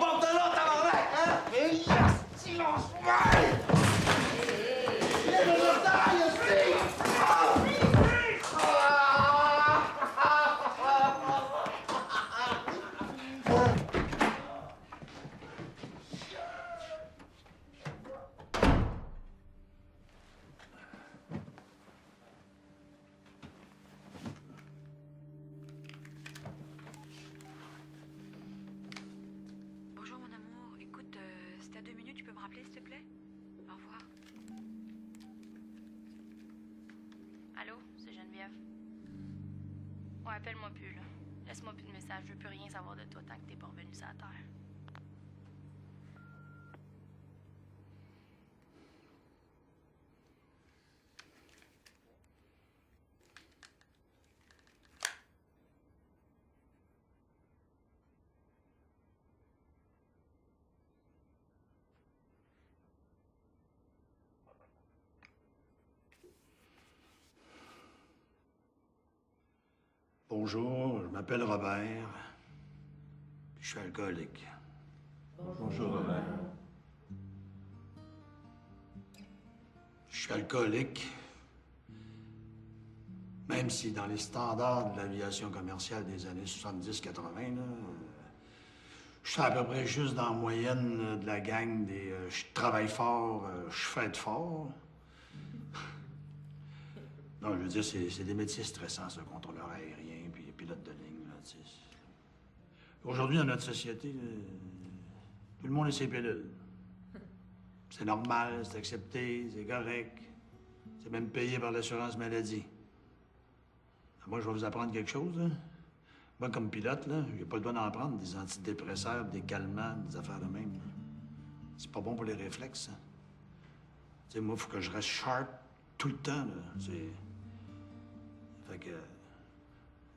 tabarnak! Hein? Hey, asti, lâche-moi! Les menottes taille, asti! Bonjour, mon amour. Écoute, si t'as 2 minutes, tu peux me rappeler, s'il te plaît? Au revoir. Allô, c'est Geneviève. Ouais, appelle-moi plus, là. Laisse-moi plus de message. Je veux plus rien savoir de toi tant que t'es pas revenu sur la terre. Bonjour, je m'appelle Robert. Je suis alcoolique. Bonjour, Robert. Je suis alcoolique. Même si dans les standards de l'aviation commerciale des années 70-80, je suis à peu près juste dans la moyenne de la gang des je travaille fort, je fête fort. Non, je veux dire, c'est des métiers stressants, ça, contrôleur aérien, puis pilote de ligne, là, tu sais. Aujourd'hui, dans notre société, tout le monde a ses pilules. C'est normal, c'est accepté, c'est correct. C'est même payé par l'assurance maladie. Moi, je vais vous apprendre quelque chose, là. Moi, comme pilote, là, j'ai pas le droit d'en prendre, des antidépresseurs, des calmants, des affaires de même, là. C'est pas bon pour les réflexes, ça. Tu sais, moi, il faut que je reste sharp tout le temps, là. C'est... Fait que...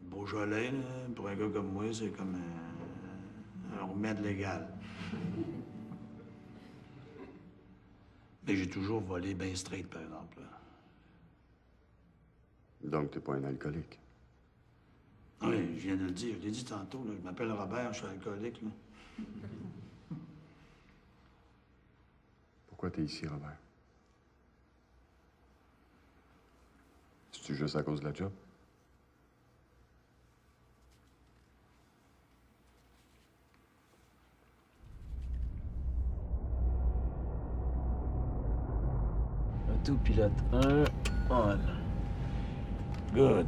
Beaujolais, là, pour un gars comme moi, c'est comme un remède légal. Mais j'ai toujours volé bien straight, par exemple, là. Donc, t'es pas un alcoolique? Oui, je viens de le dire. Je l'ai dit tantôt, là. Je m'appelle Robert, je suis alcoolique, là. Pourquoi t'es ici, Robert? C'est-tu juste à cause de la job? Autopilote 1, on. Good.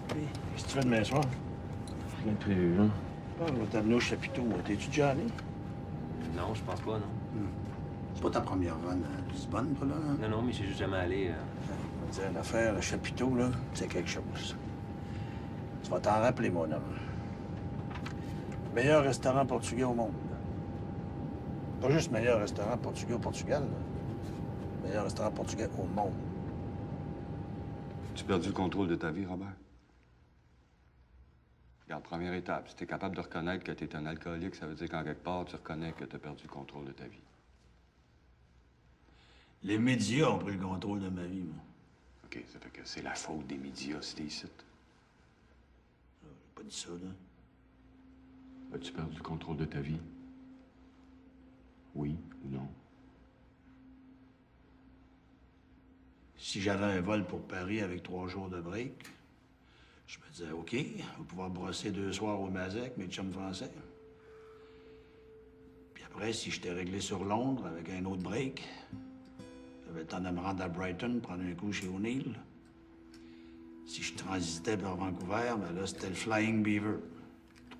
Qu'est-ce que tu fais demain soir? Rien de prévu, hein? Ah, on va t'amener au chapiteau. T'es-tu déjà allé? Non, je pense pas, non. C'est pas ta première run à Lisbonne, toi, là? Hein? Non, non, mais j'ai juste jamais allé. Je veux dire, l'affaire, le chapiteau, là, c'est quelque chose. Tu vas t'en rappeler, mon homme. Meilleur restaurant portugais au monde. Pas juste meilleur restaurant portugais au Portugal, là. Meilleur restaurant portugais au monde. As-tu perdu le contrôle de ta vie, Robert? Regarde, première étape, si t'es capable de reconnaître que t'es un alcoolique, ça veut dire qu'en quelque part, tu reconnais que t'as perdu le contrôle de ta vie. Les médias ont pris le contrôle de ma vie, moi. OK, ça fait que c'est la faute des médias si t'es ici. J'ai pas dit ça, là. As-tu perdu le contrôle de ta vie? Oui ou non? Si j'avais un vol pour Paris avec 3 jours de break, Je me disais, OK, je vais pouvoir brosser 2 soirs au Mazet avec mes chums français. Puis après, si j'étais réglé sur Londres avec un autre break, j'avais le temps de me rendre à Brighton, prendre un coup chez O'Neill. Si je transitais par Vancouver, ben là, c'était le Flying Beaver.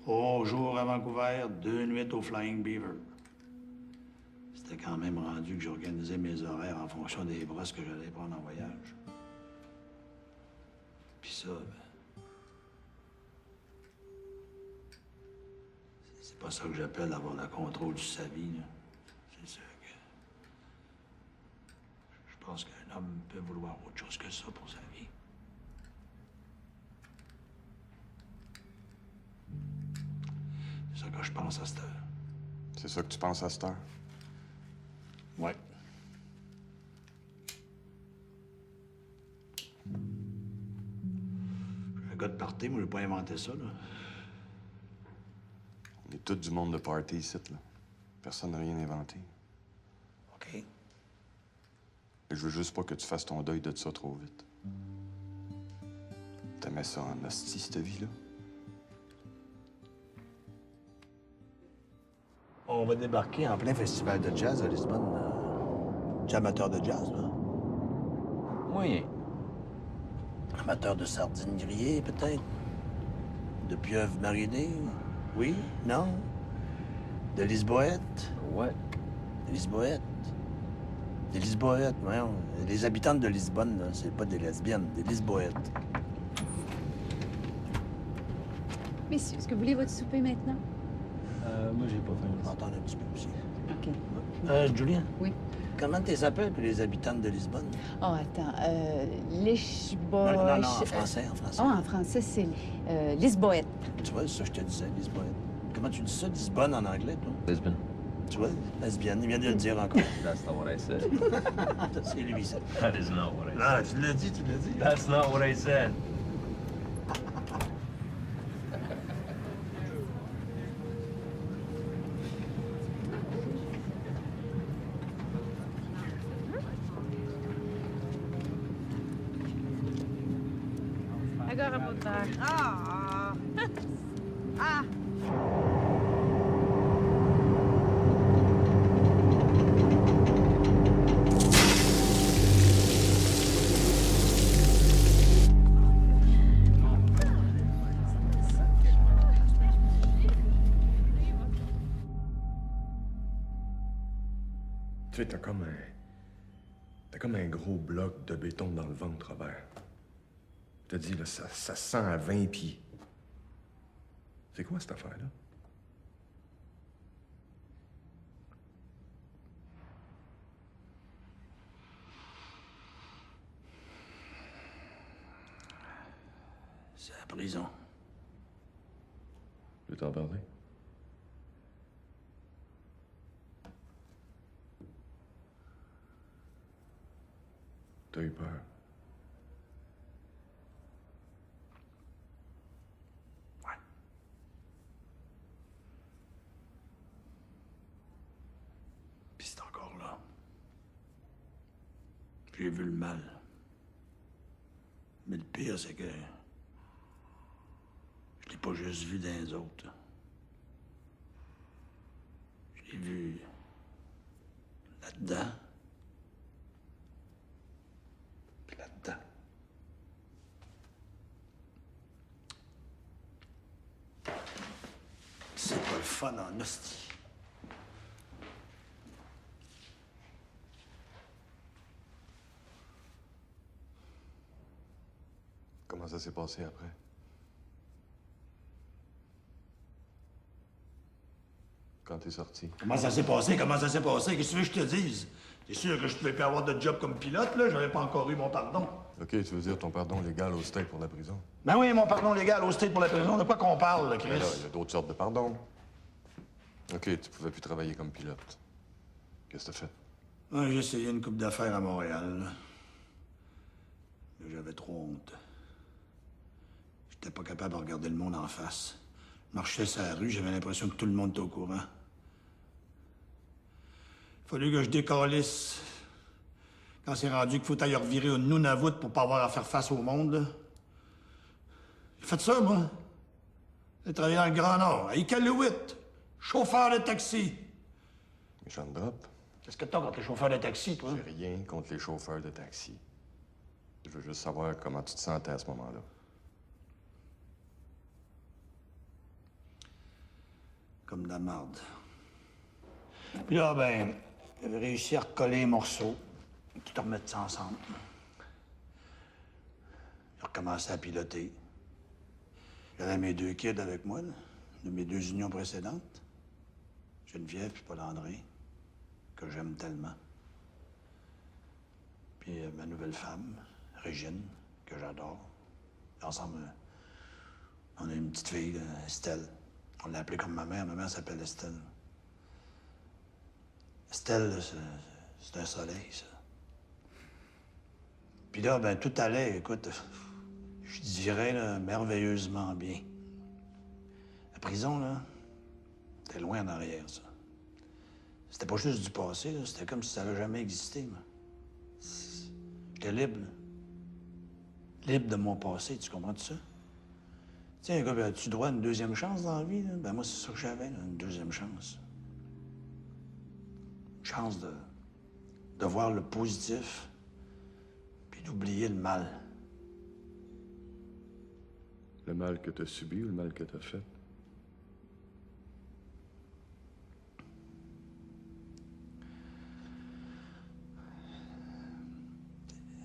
3 jours à Vancouver, 2 nuits au Flying Beaver. C'était quand même rendu que j'organisais mes horaires en fonction des brosses que j'allais prendre en voyage. Puis ça, ben, c'est pas ça que j'appelle avoir le contrôle sur sa vie, là. C'est sûr que... Je pense qu'un homme peut vouloir autre chose que ça pour sa vie. C'est ça que je pense à cette heure. C'est ça que tu penses à cette heure? Ouais. Je suis un gars de party, moi, j'ai pas inventé ça, là. On est tous du monde de party ici, là. Personne n'a rien inventé. OK. Et je veux juste pas que tu fasses ton deuil de ça trop vite. T'aimais ça en hostie, cette vie-là? On va débarquer en plein festival de jazz à Lisbonne. Tu es amateur de jazz, là? Moyen. Amateur de sardines grillées, peut-être? De pieuvres marinées? Oui? Non? De lisboète? Ouais. De lisboète? Des lisboètes, voyons. Les habitantes de Lisbonne, là, c'est pas des lesbiennes, des lisboètes. Messieurs, est-ce que vous voulez votre souper maintenant? Moi, j'ai pas faim. On va attendre un petit peu aussi. OK. Julien? Oui. Comment t'es appelles, puis les habitantes de Lisbonne? Oh, attends. Lisboète. Non, en français, en français. Oh, en français, c'est Lisboète. Tu vois, c'est ça que je te disais, Lisboète. Comment tu dis ça, Lisbonne en anglais, toi? Lisbonne. Tu vois, lesbienne, il vient de le dire encore. That's not what I said. C'est lui, ça. That is not what I said. Ah, tu l'as dit, tu l'as dit. That's not what I said. Agora vou botar. Ah! Ah! Tu sais, t'as comme un gros bloc de béton dans le ventre, Robert. Je te dis, là, ça sent à 20 pieds. C'est quoi cette affaire-là? C'est la prison. Je vais t'en parler. T'as eu peur. Ouais. Puis c'est encore là. J'ai vu le mal. Mais le pire, c'est que je l'ai pas juste vu dans les autres. Je l'ai vu là-dedans. Puis là-dedans. C'est pas le fun en hostie. Comment ça s'est passé après? Quand t'es sorti? Comment ça s'est passé? Comment ça s'est passé? Qu'est-ce que tu veux que je te dise? T'es sûr que je pouvais plus avoir de job comme pilote, là? J'avais pas encore eu mon pardon. OK, tu veux dire ton pardon légal au state pour la prison? Ben oui, mon pardon légal au state pour la prison. De quoi qu'on parle, là, Chris? Ben là, il y a d'autres sortes de pardons. OK, tu pouvais plus travailler comme pilote. Qu'est-ce que t'as fait? Ouais, j'ai essayé une coupe d'affaires à Montréal, là. Mais j'avais trop honte. J'étais pas capable de regarder le monde en face. Je marchais sur la rue, j'avais l'impression que tout le monde était au courant. Fallu que je décalisse. Quand c'est rendu qu'il faut aille revirer une Nunavut pour pas avoir à faire face au monde, là, J'ai fait ça, moi. J'ai travaillé dans le Grand Nord, à Iqaluit, chauffeur de taxi. Méchant drop. Qu'est-ce que t'as contre les chauffeurs de taxi, toi? J'ai rien contre les chauffeurs de taxi. Je veux juste savoir comment tu te sentais à ce moment-là. Comme de la marde. Puis là, ben, j'avais réussi à recoller les morceaux, tout remettre ça ensemble. J'ai recommencé à piloter. J'avais mes 2 kids avec moi, là, de mes 2 unions précédentes. Geneviève puis Paul-André, que j'aime tellement. Puis ma nouvelle femme, Régine, que j'adore. Ensemble, on a une petite fille, là, Estelle. On l'a appelée comme ma mère. Ma mère s'appelle Estelle. Estelle, là, c'est un soleil, ça. Puis là, ben, tout allait, écoute, je dirais, là, merveilleusement bien. La prison, là, c'était loin en arrière, ça. C'était pas juste du passé, là, c'était comme si ça n'avait jamais existé, moi. J'étais libre, là. Libre de mon passé, tu comprends tout ça? Tiens, gars, as-tu droit à une 2e chance dans la vie, là? Ben moi, c'est ça que j'avais, là, une 2e chance. Chance de voir le positif, puis d'oublier le mal. Le mal que t'as subi ou le mal que t'as fait?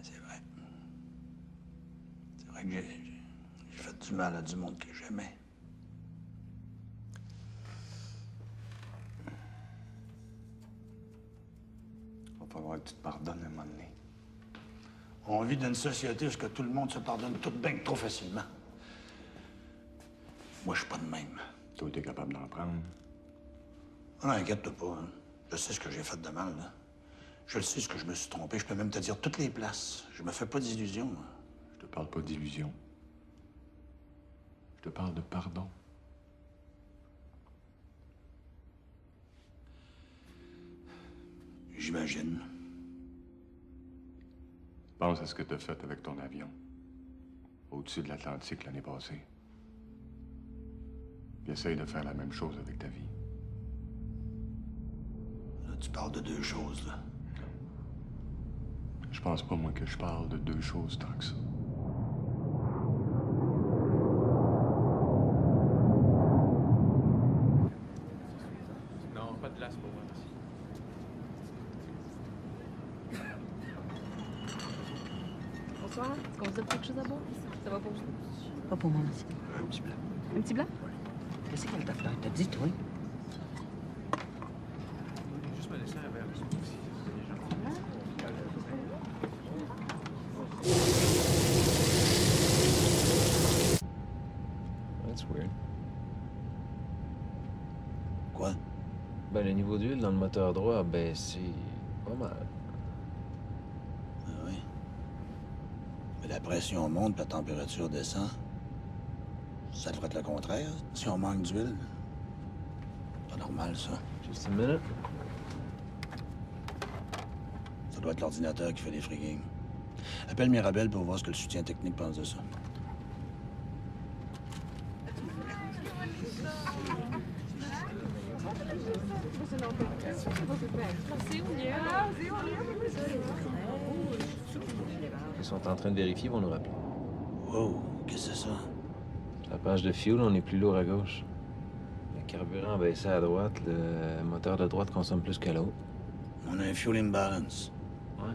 C'est vrai. C'est vrai que j'ai fait du mal à du monde que j'aimais. Va falloir que tu te pardonnes à un moment donné. On vit dans une société où tout le monde se pardonne tout bien que trop facilement. Moi, je suis pas de même. Toi, t'es capable d'en prendre. Non, inquiète-toi pas. Hein. Je sais ce que j'ai fait de mal, là. Je le sais ce que je me suis trompé. Je peux même te dire toutes les places. Je me fais pas d'illusions. Moi. Je te parle pas d'illusion. Je te parle de pardon. J'imagine. Pense à ce que t'as fait avec ton avion. Au-dessus de l'Atlantique l'année passée. Puis essaye de faire la même chose avec ta vie. Là, tu parles de 2 choses, là. Je pense pas, moi, que je parle de 2 choses tant que ça. Non, pas de glace pour moi, merci. Bonsoir. Est-ce qu'on vous donne quelque chose à boire? Ça va pour vous? Pas pour moi, merci. Un petit blanc. Un petit blanc? Qu'est-ce qu'elle t'a fait? T'as dit, toi? Juste me laisser un verre. That's weird. Quoi? Ben, le niveau d'huile dans le moteur droit a baissé pas mal. Ah oui. Mais la pression monte, la température descend. Ça devrait être le contraire, si on manque d'huile. Pas normal, ça. Just a minute. Ça doit être l'ordinateur qui fait les free games. Appelle Mirabel pour voir ce que le soutien technique pense de ça. Ils sont en train de vérifier, ils vont nous rappeler. Wow, qu'est-ce que c'est ça? La page de fuel, on est plus lourd à gauche. Le carburant a baissé à droite, le moteur de droite consomme plus que l'autre. On a un fuel imbalance. Ouais.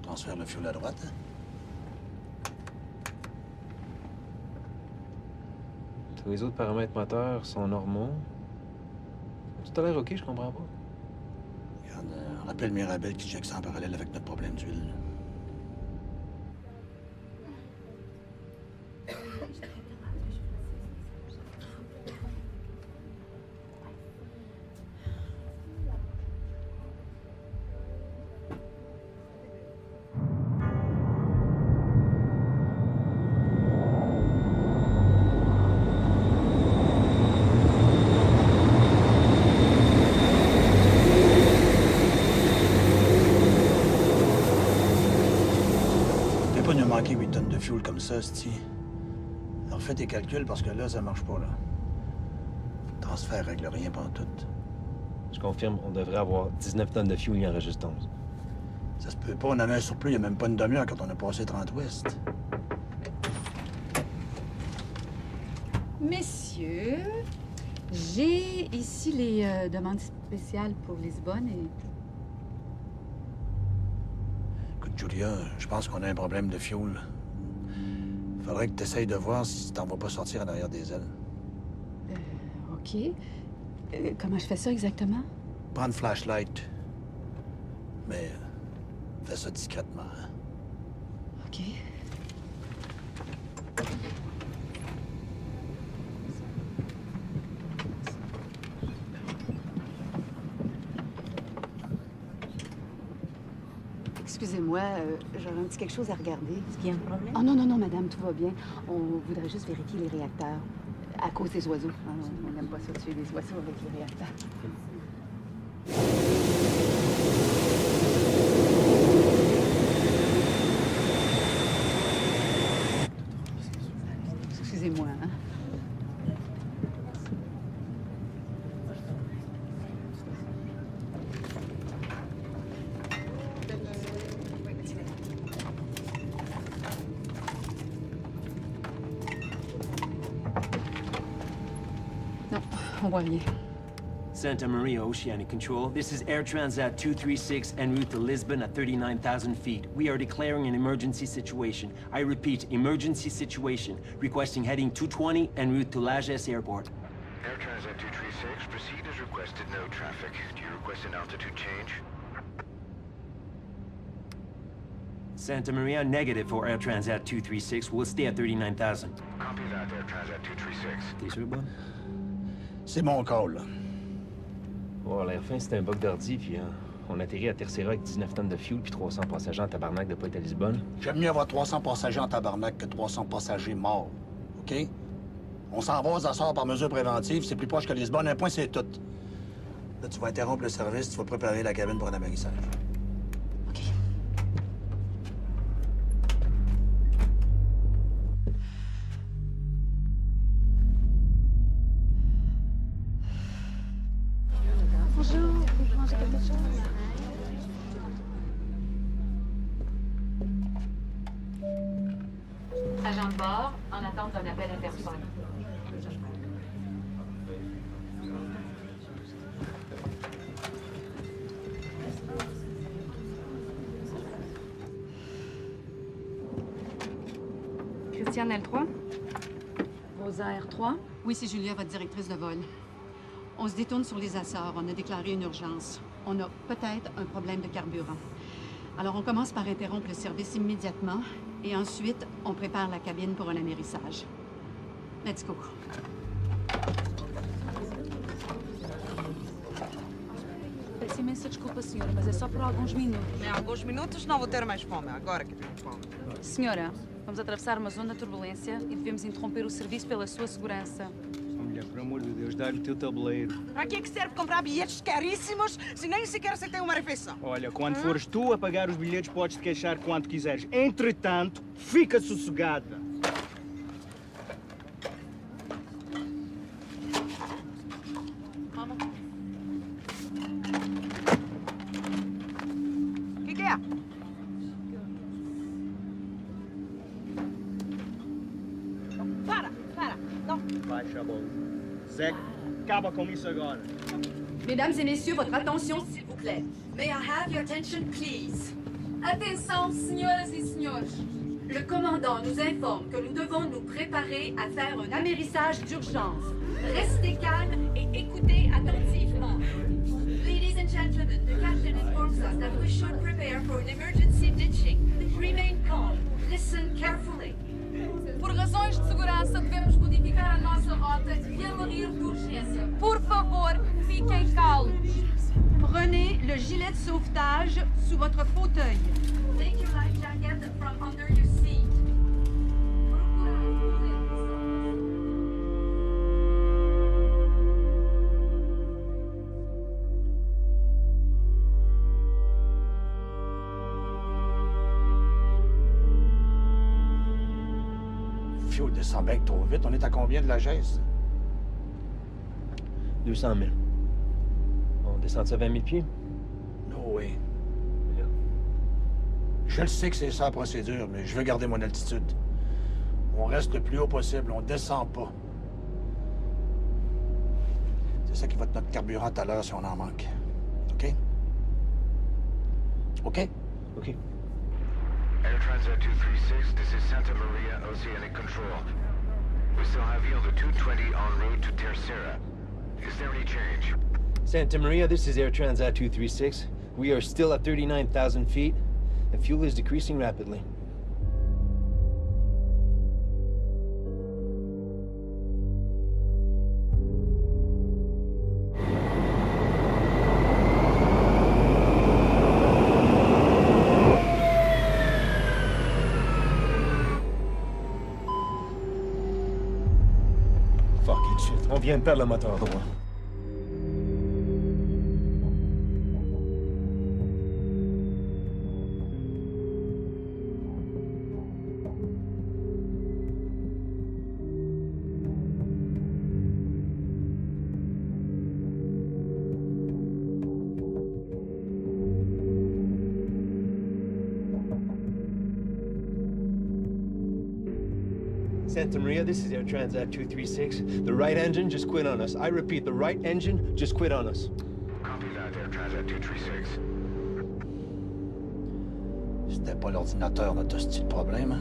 Transfère le fuel à droite, hein? Tous les autres paramètres moteurs sont normaux. Tout a l'air OK, je comprends pas. Regarde, rappelle Mirabel qui check ça en parallèle avec notre problème d'huile. manquer 8 tonnes de fuel comme ça, c'ti. Alors fais tes calculs parce que là, ça marche pas, là. Le transfert règle rien pantoute. Je confirme, on devrait avoir 19 tonnes de fuel, il en reste juste 11. Ça se peut pas, on en a un surplus il y a même pas une demi-heure quand on a passé 30 ouest. Messieurs, j'ai ici les demandes spéciales pour Lisbonne et... Écoute, Julia, je pense qu'on a un problème de fuel. Faudrait que tu essayes de voir si t'en vas pas sortir en arrière des ailes. OK. Comment je fais ça exactement? Prends une flashlight. Mais fais ça discrètement, hein? OK. Excusez-moi, j'aurais un petit quelque chose à regarder. Est-ce qu'il y a un problème? Oh non, non, non, madame, tout va bien. On voudrait juste vérifier les réacteurs. À cause des oiseaux. On n'aime pas ça, tuer des oiseaux avec les réacteurs. Excusez-moi, hein? On voit rien. Santa Maria Oceanic Control. This is Air Transat 236 en route to Lisbon at 39,000 feet. We are declaring an emergency situation. I repeat, emergency situation. Requesting heading 220 en route to Lajes Airport. Air Transat 236, proceed as requested, no traffic. Do you request an altitude change? Santa Maria, negative for Air Transat 236. We'll stay at 39,000. Copy that, Air Transat 236. T'es sûr, Bob? C'est mon call, là. Oh, à la fin, c'était un bug d'ordi, puis on atterrit à Terceira avec 19 tonnes de fuel puis 300 passagers en tabarnak de pas être à Lisbonne. J'aime mieux avoir 300 passagers en tabarnak que 300 passagers morts, OK? On s'en va aux Açores par mesure préventive, c'est plus proche que Lisbonne, un point, c'est tout. Là, tu vas interrompre le service, tu vas préparer la cabine pour un amérissage. Bonjour, vous mangez quelque chose? Agent de bord, en attente d'un appel interphone. Christiane L3? Rosa R3? Oui, c'est Julia, votre directrice de vol. On se détourne sur les Açores. On a déclaré une urgence. On a peut-être un problème de carburant. Alors, on commence par interrompre le service immédiatement et ensuite, on prépare la cabine pour un amérissage. Let's go. Peço imensa desculpa, senhora, mas é só por alguns minutos. Em alguns minutos não vou ter mais fome. Agora que tenho fome. Senhora, vamos atravessar uma zona de turbulência e devemos interromper o serviço pela sua segurança. Mulher, por amor de Deus, dá-lhe o teu tabuleiro. Para que é que serve comprar bilhetes caríssimos se nem sequer se tem uma refeição? Olha, quando fores tu a pagar os bilhetes, podes te queixar quanto quiseres. Entretanto, fica sossegada. O que é? Para! Não! Baixa a bola. Zé, acaba com isso agora. Mesdames et messieurs, votre attention, s'il vous plaît. May I have your attention, please? Atenção, senhoras e senhores. Le commandant nous informe que nous devons nous préparer à faire un amérissage d'urgence. Restez calmes et écoutez attentivement. Ladies and gentlemen, the captain informs us that we should prepare for an emergency ditching. Remain calm. Listen carefully. Por razões de segurança, devemos modificar a nossa rota e alargar de urgência. Por favor, fiquem calmos. Prenez le gilet de sauvetage sous votre fauteuil. Take your life jacket from under your seat. fuel descend bien que trop vite. On est à combien de la geste? 200 000. On descend ça 20 000 pieds? No way. Je le sais que c'est ça la procédure, mais je veux garder mon altitude. On reste le plus haut possible, on descend pas. C'est ça qui va être notre carburant tout à l'heure si on en manque. OK? OK? OK. Air Transat 236, this is Santa Maria Oceanic Control. We still have you on the 220 en route to Tercera. Is there any change? Santa Maria, this is Air Transat 236. We are still at 39,000 feet, and fuel is decreasing rapidly. Fucking shit, on vient de perdre le moteur droit. Santa Maria, this is Air Transat 236. The right engine just quit on us. I repeat, the right engine just quit on us. Copy that, Air Transat 236. C'était pas l'ordinateur notre hostie de problème, hein?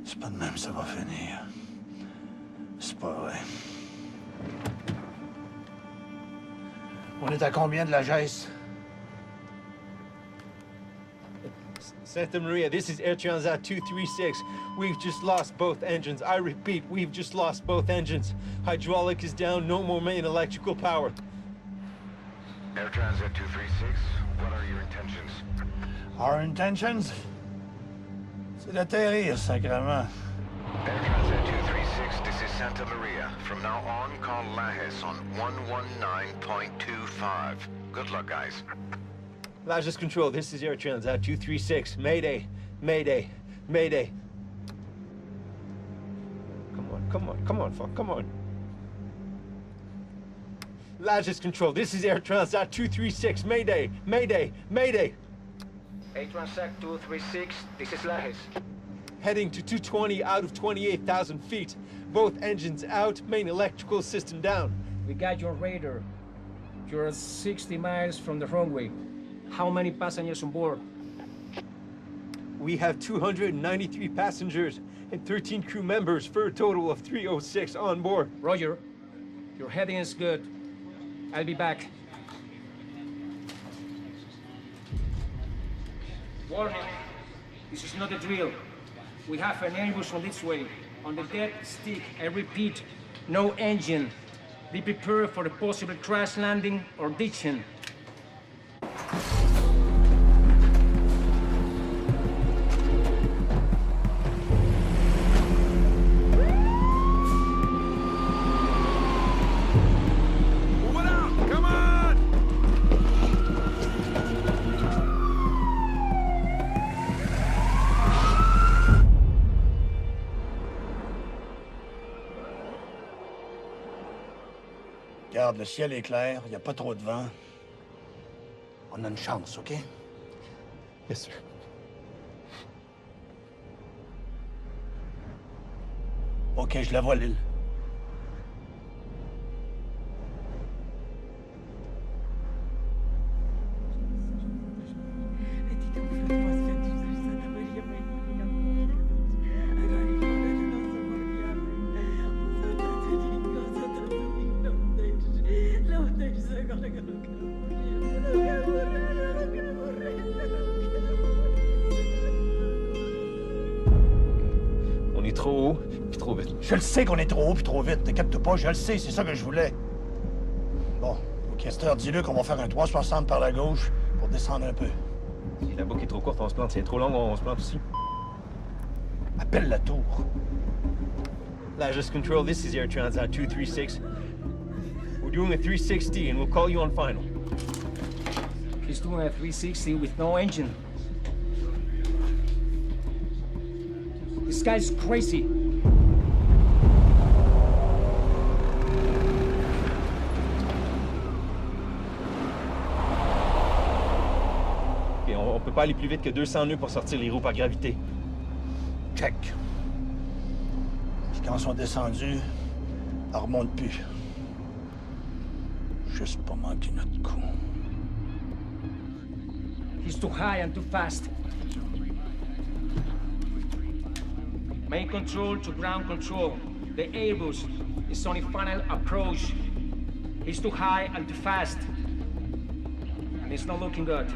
C'est pas de même, ça va finir. C'est pas vrai. On est à combien de la geste? Santa Maria, this is Air Transat 236. We've just lost both engines. I repeat, we've just lost both engines. Hydraulic is down, no more main electrical power. Air Transat 236, what are your intentions? Our intentions? C'est d'atterrir, sacrément. Air Transat 236, this is Santa Maria. From now on, call Lajes on 119.25. Good luck, guys. Lajes Control, this is Air Transat 236. Mayday, Mayday, Mayday. Come on, fuck, come on. Lajes Control, this is Air Transat 236. Mayday, Mayday, Mayday. Air Transat 236, this is Lajes. Heading to 220 out of 28,000 feet. Both engines out, main electrical system down. We got your radar. You're 60 miles from the runway. How many passengers on board? We have 293 passengers and 13 crew members for a total of 306 on board. Roger. Your heading is good. I'll be back. Warning. This is not a drill. We have an ambush on this way. On the dead stick, I repeat, no engine. Be prepared for a possible crash landing or ditching. Regarde, le ciel est clair, il n'y a pas trop de vent. On a une chance, OK? Yes, sir. OK, je la vois, l'île. On est trop haut, puis trop vite. Je le sais qu'on est trop haut puis trop vite. T'inquiète pas, je le sais, c'est ça que je voulais. Bon, OK, Esther, dis-le qu'on va faire un 360 par la gauche pour descendre un peu. Si la boucle est trop courte, on se plante. Si elle est trop longue, on se plante aussi. Appelle la tour. Lajos Control, this is Air Transat 236. We're doing a 360 and we'll call you on final. He's doing a 360 with no engine. This guy's crazy. Et on peut pas aller plus vite que 200 nœuds pour sortir les roues par gravité. Check. Puis quand ils sont descendus, on remonte plus. Juste pas manquer notre coup. He's too high and too fast. Main control to ground control. The Airbus is on its final approach. He's too high and too fast. And it's not looking good.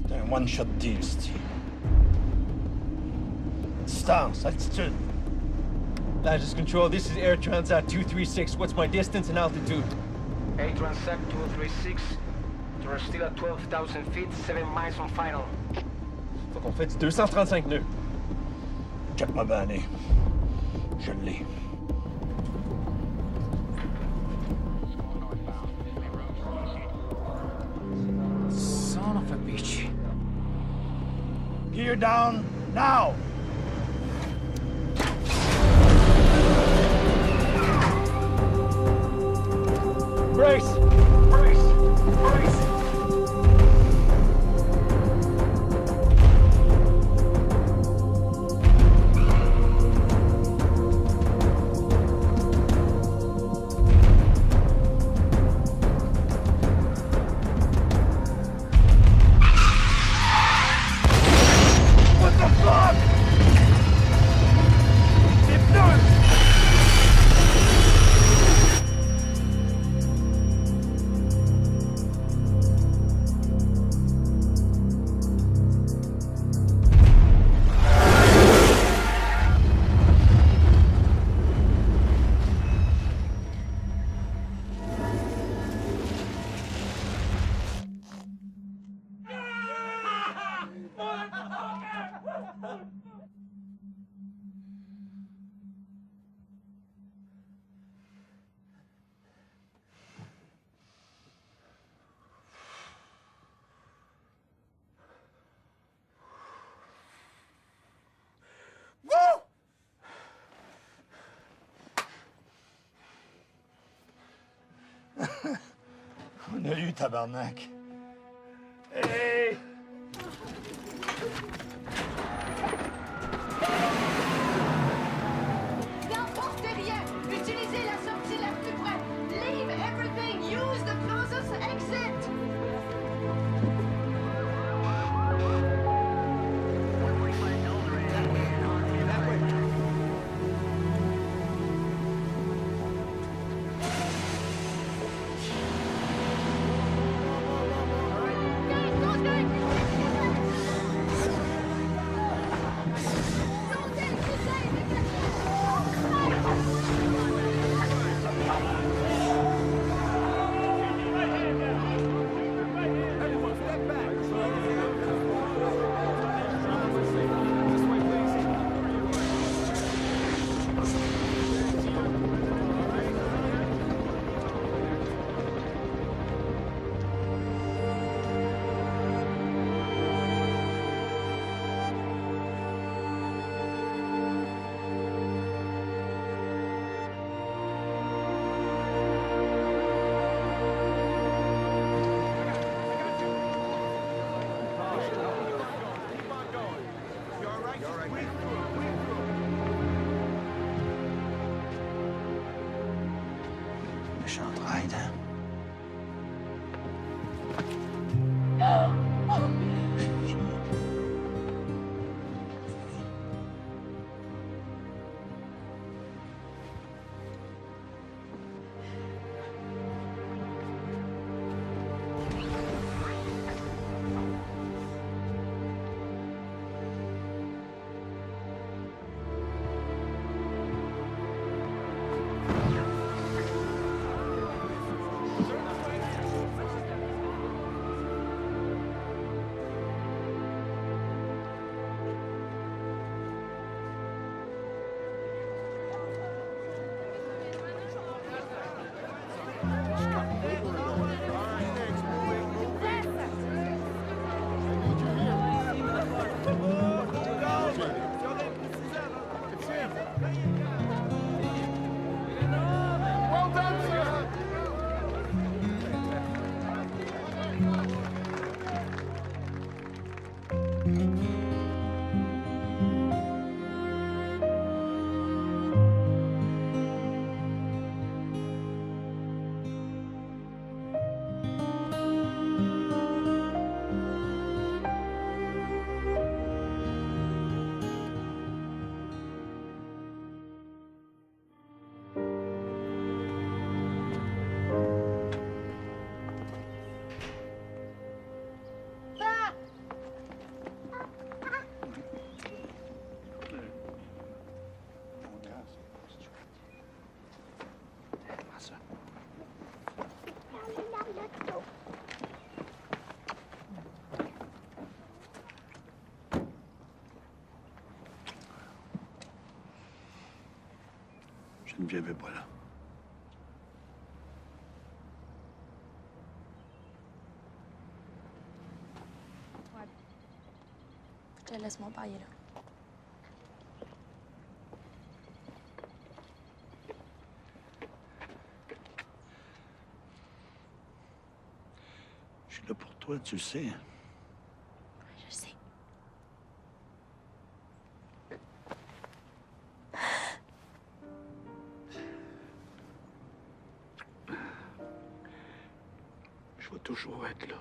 C'est un one-shot deal, Steve. Distance, altitude. Lajos Control, this is Air Transat 236. What's my distance and altitude? Air Transat 236. You're still at 12,000 feet, 7 miles on final. Faut qu'on fait du 235 nœuds. Check ma vanne. Je l'ai. Son of a bitch. Gear down, now! Brace! Brace! Brace! On a eu, tabarnak. Hey! N'emportez rien! Utilisez la sortie la plus près! Leave everything! Use the closest exit! Méchante ride, hein? Geneviève n'est pas là. Je te laisse mon père, il est là. Je suis là pour toi, tu le sais. Je sais. Je vais toujours être là.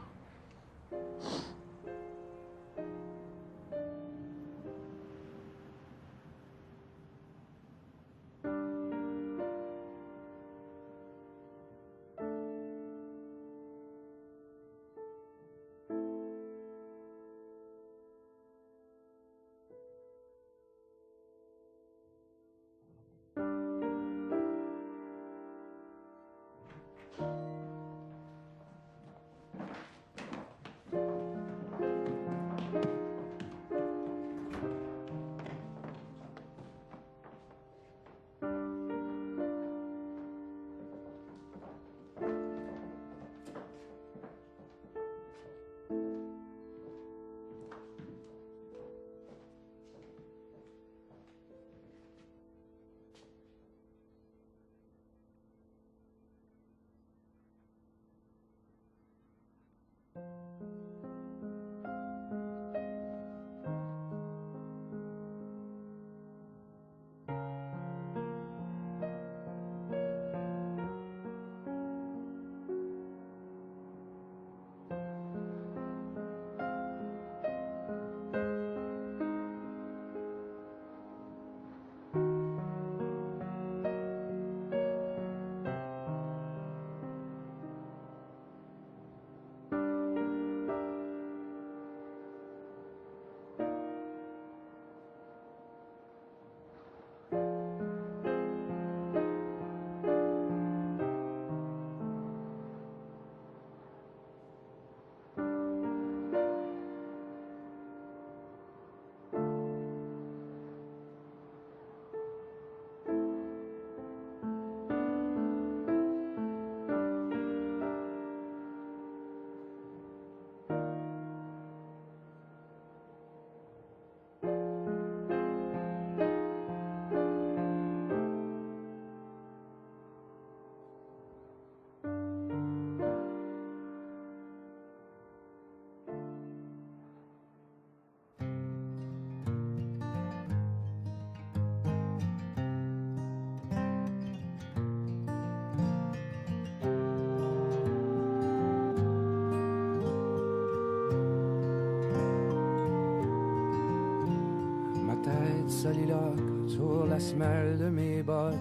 soliloque sur la semelle de mes bottes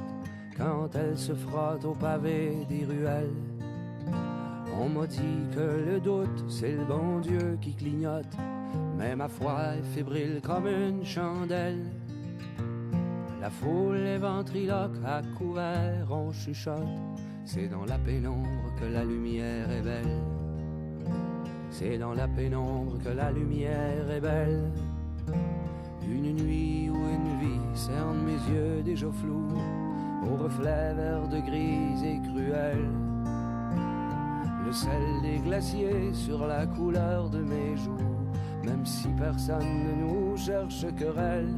quand elle se frotte au pavé des ruelles. On m'a dit que le doute, c'est le bon Dieu qui clignote, mais ma foi est fébrile comme une chandelle. La foule est ventriloque, à couvert on chuchote, c'est dans la pénombre que la lumière est belle. C'est dans la pénombre que la lumière est belle. Une nuit ou une vie cerne mes yeux déjà flous, au reflet vert de grise et cruel. Le sel des glaciers sur la couleur de mes joues, même si personne ne nous cherche querelle.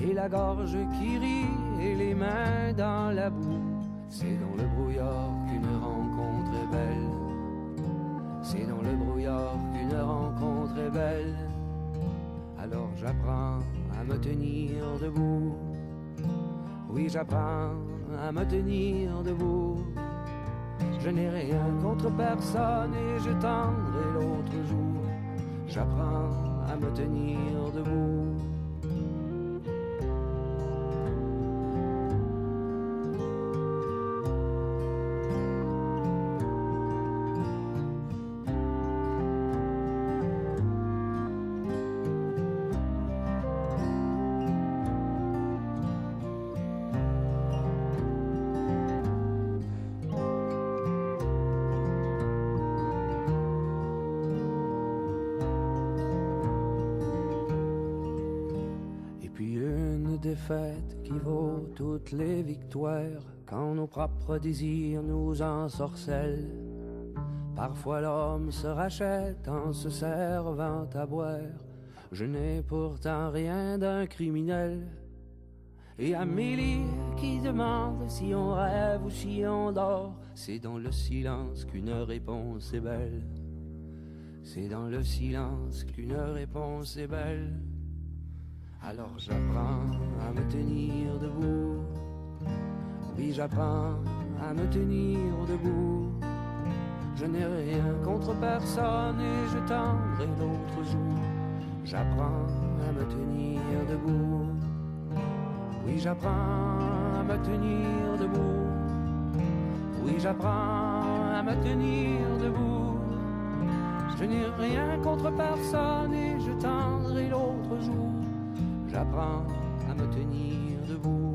Et la gorge qui rit et les mains dans la boue, c'est dans le brouillard qu'une rencontre est belle. C'est dans le brouillard qu'une rencontre est belle. Alors j'apprends à me tenir debout. Oui, j'apprends à me tenir debout. Je n'ai rien contre personne et je tendrai l'autre jour. J'apprends à me tenir debout. Défaite qui vaut toutes les victoires quand nos propres désirs nous ensorcellent. Parfois l'homme se rachète en se servant à boire. Je n'ai pourtant rien d'un criminel. Et Amélie qui demande si on rêve ou si on dort, c'est dans le silence qu'une réponse est belle. C'est dans le silence qu'une réponse est belle. Alors j'apprends à me tenir debout. Oui, j'apprends à me tenir debout. Je n'ai rien contre personne et je tendrai l'autre jour. J'apprends à me tenir debout. Oui, j'apprends à me tenir debout. Oui, j'apprends à me tenir debout. Je n'ai rien contre personne et je tendrai l'autre jour. J'apprends à me tenir debout.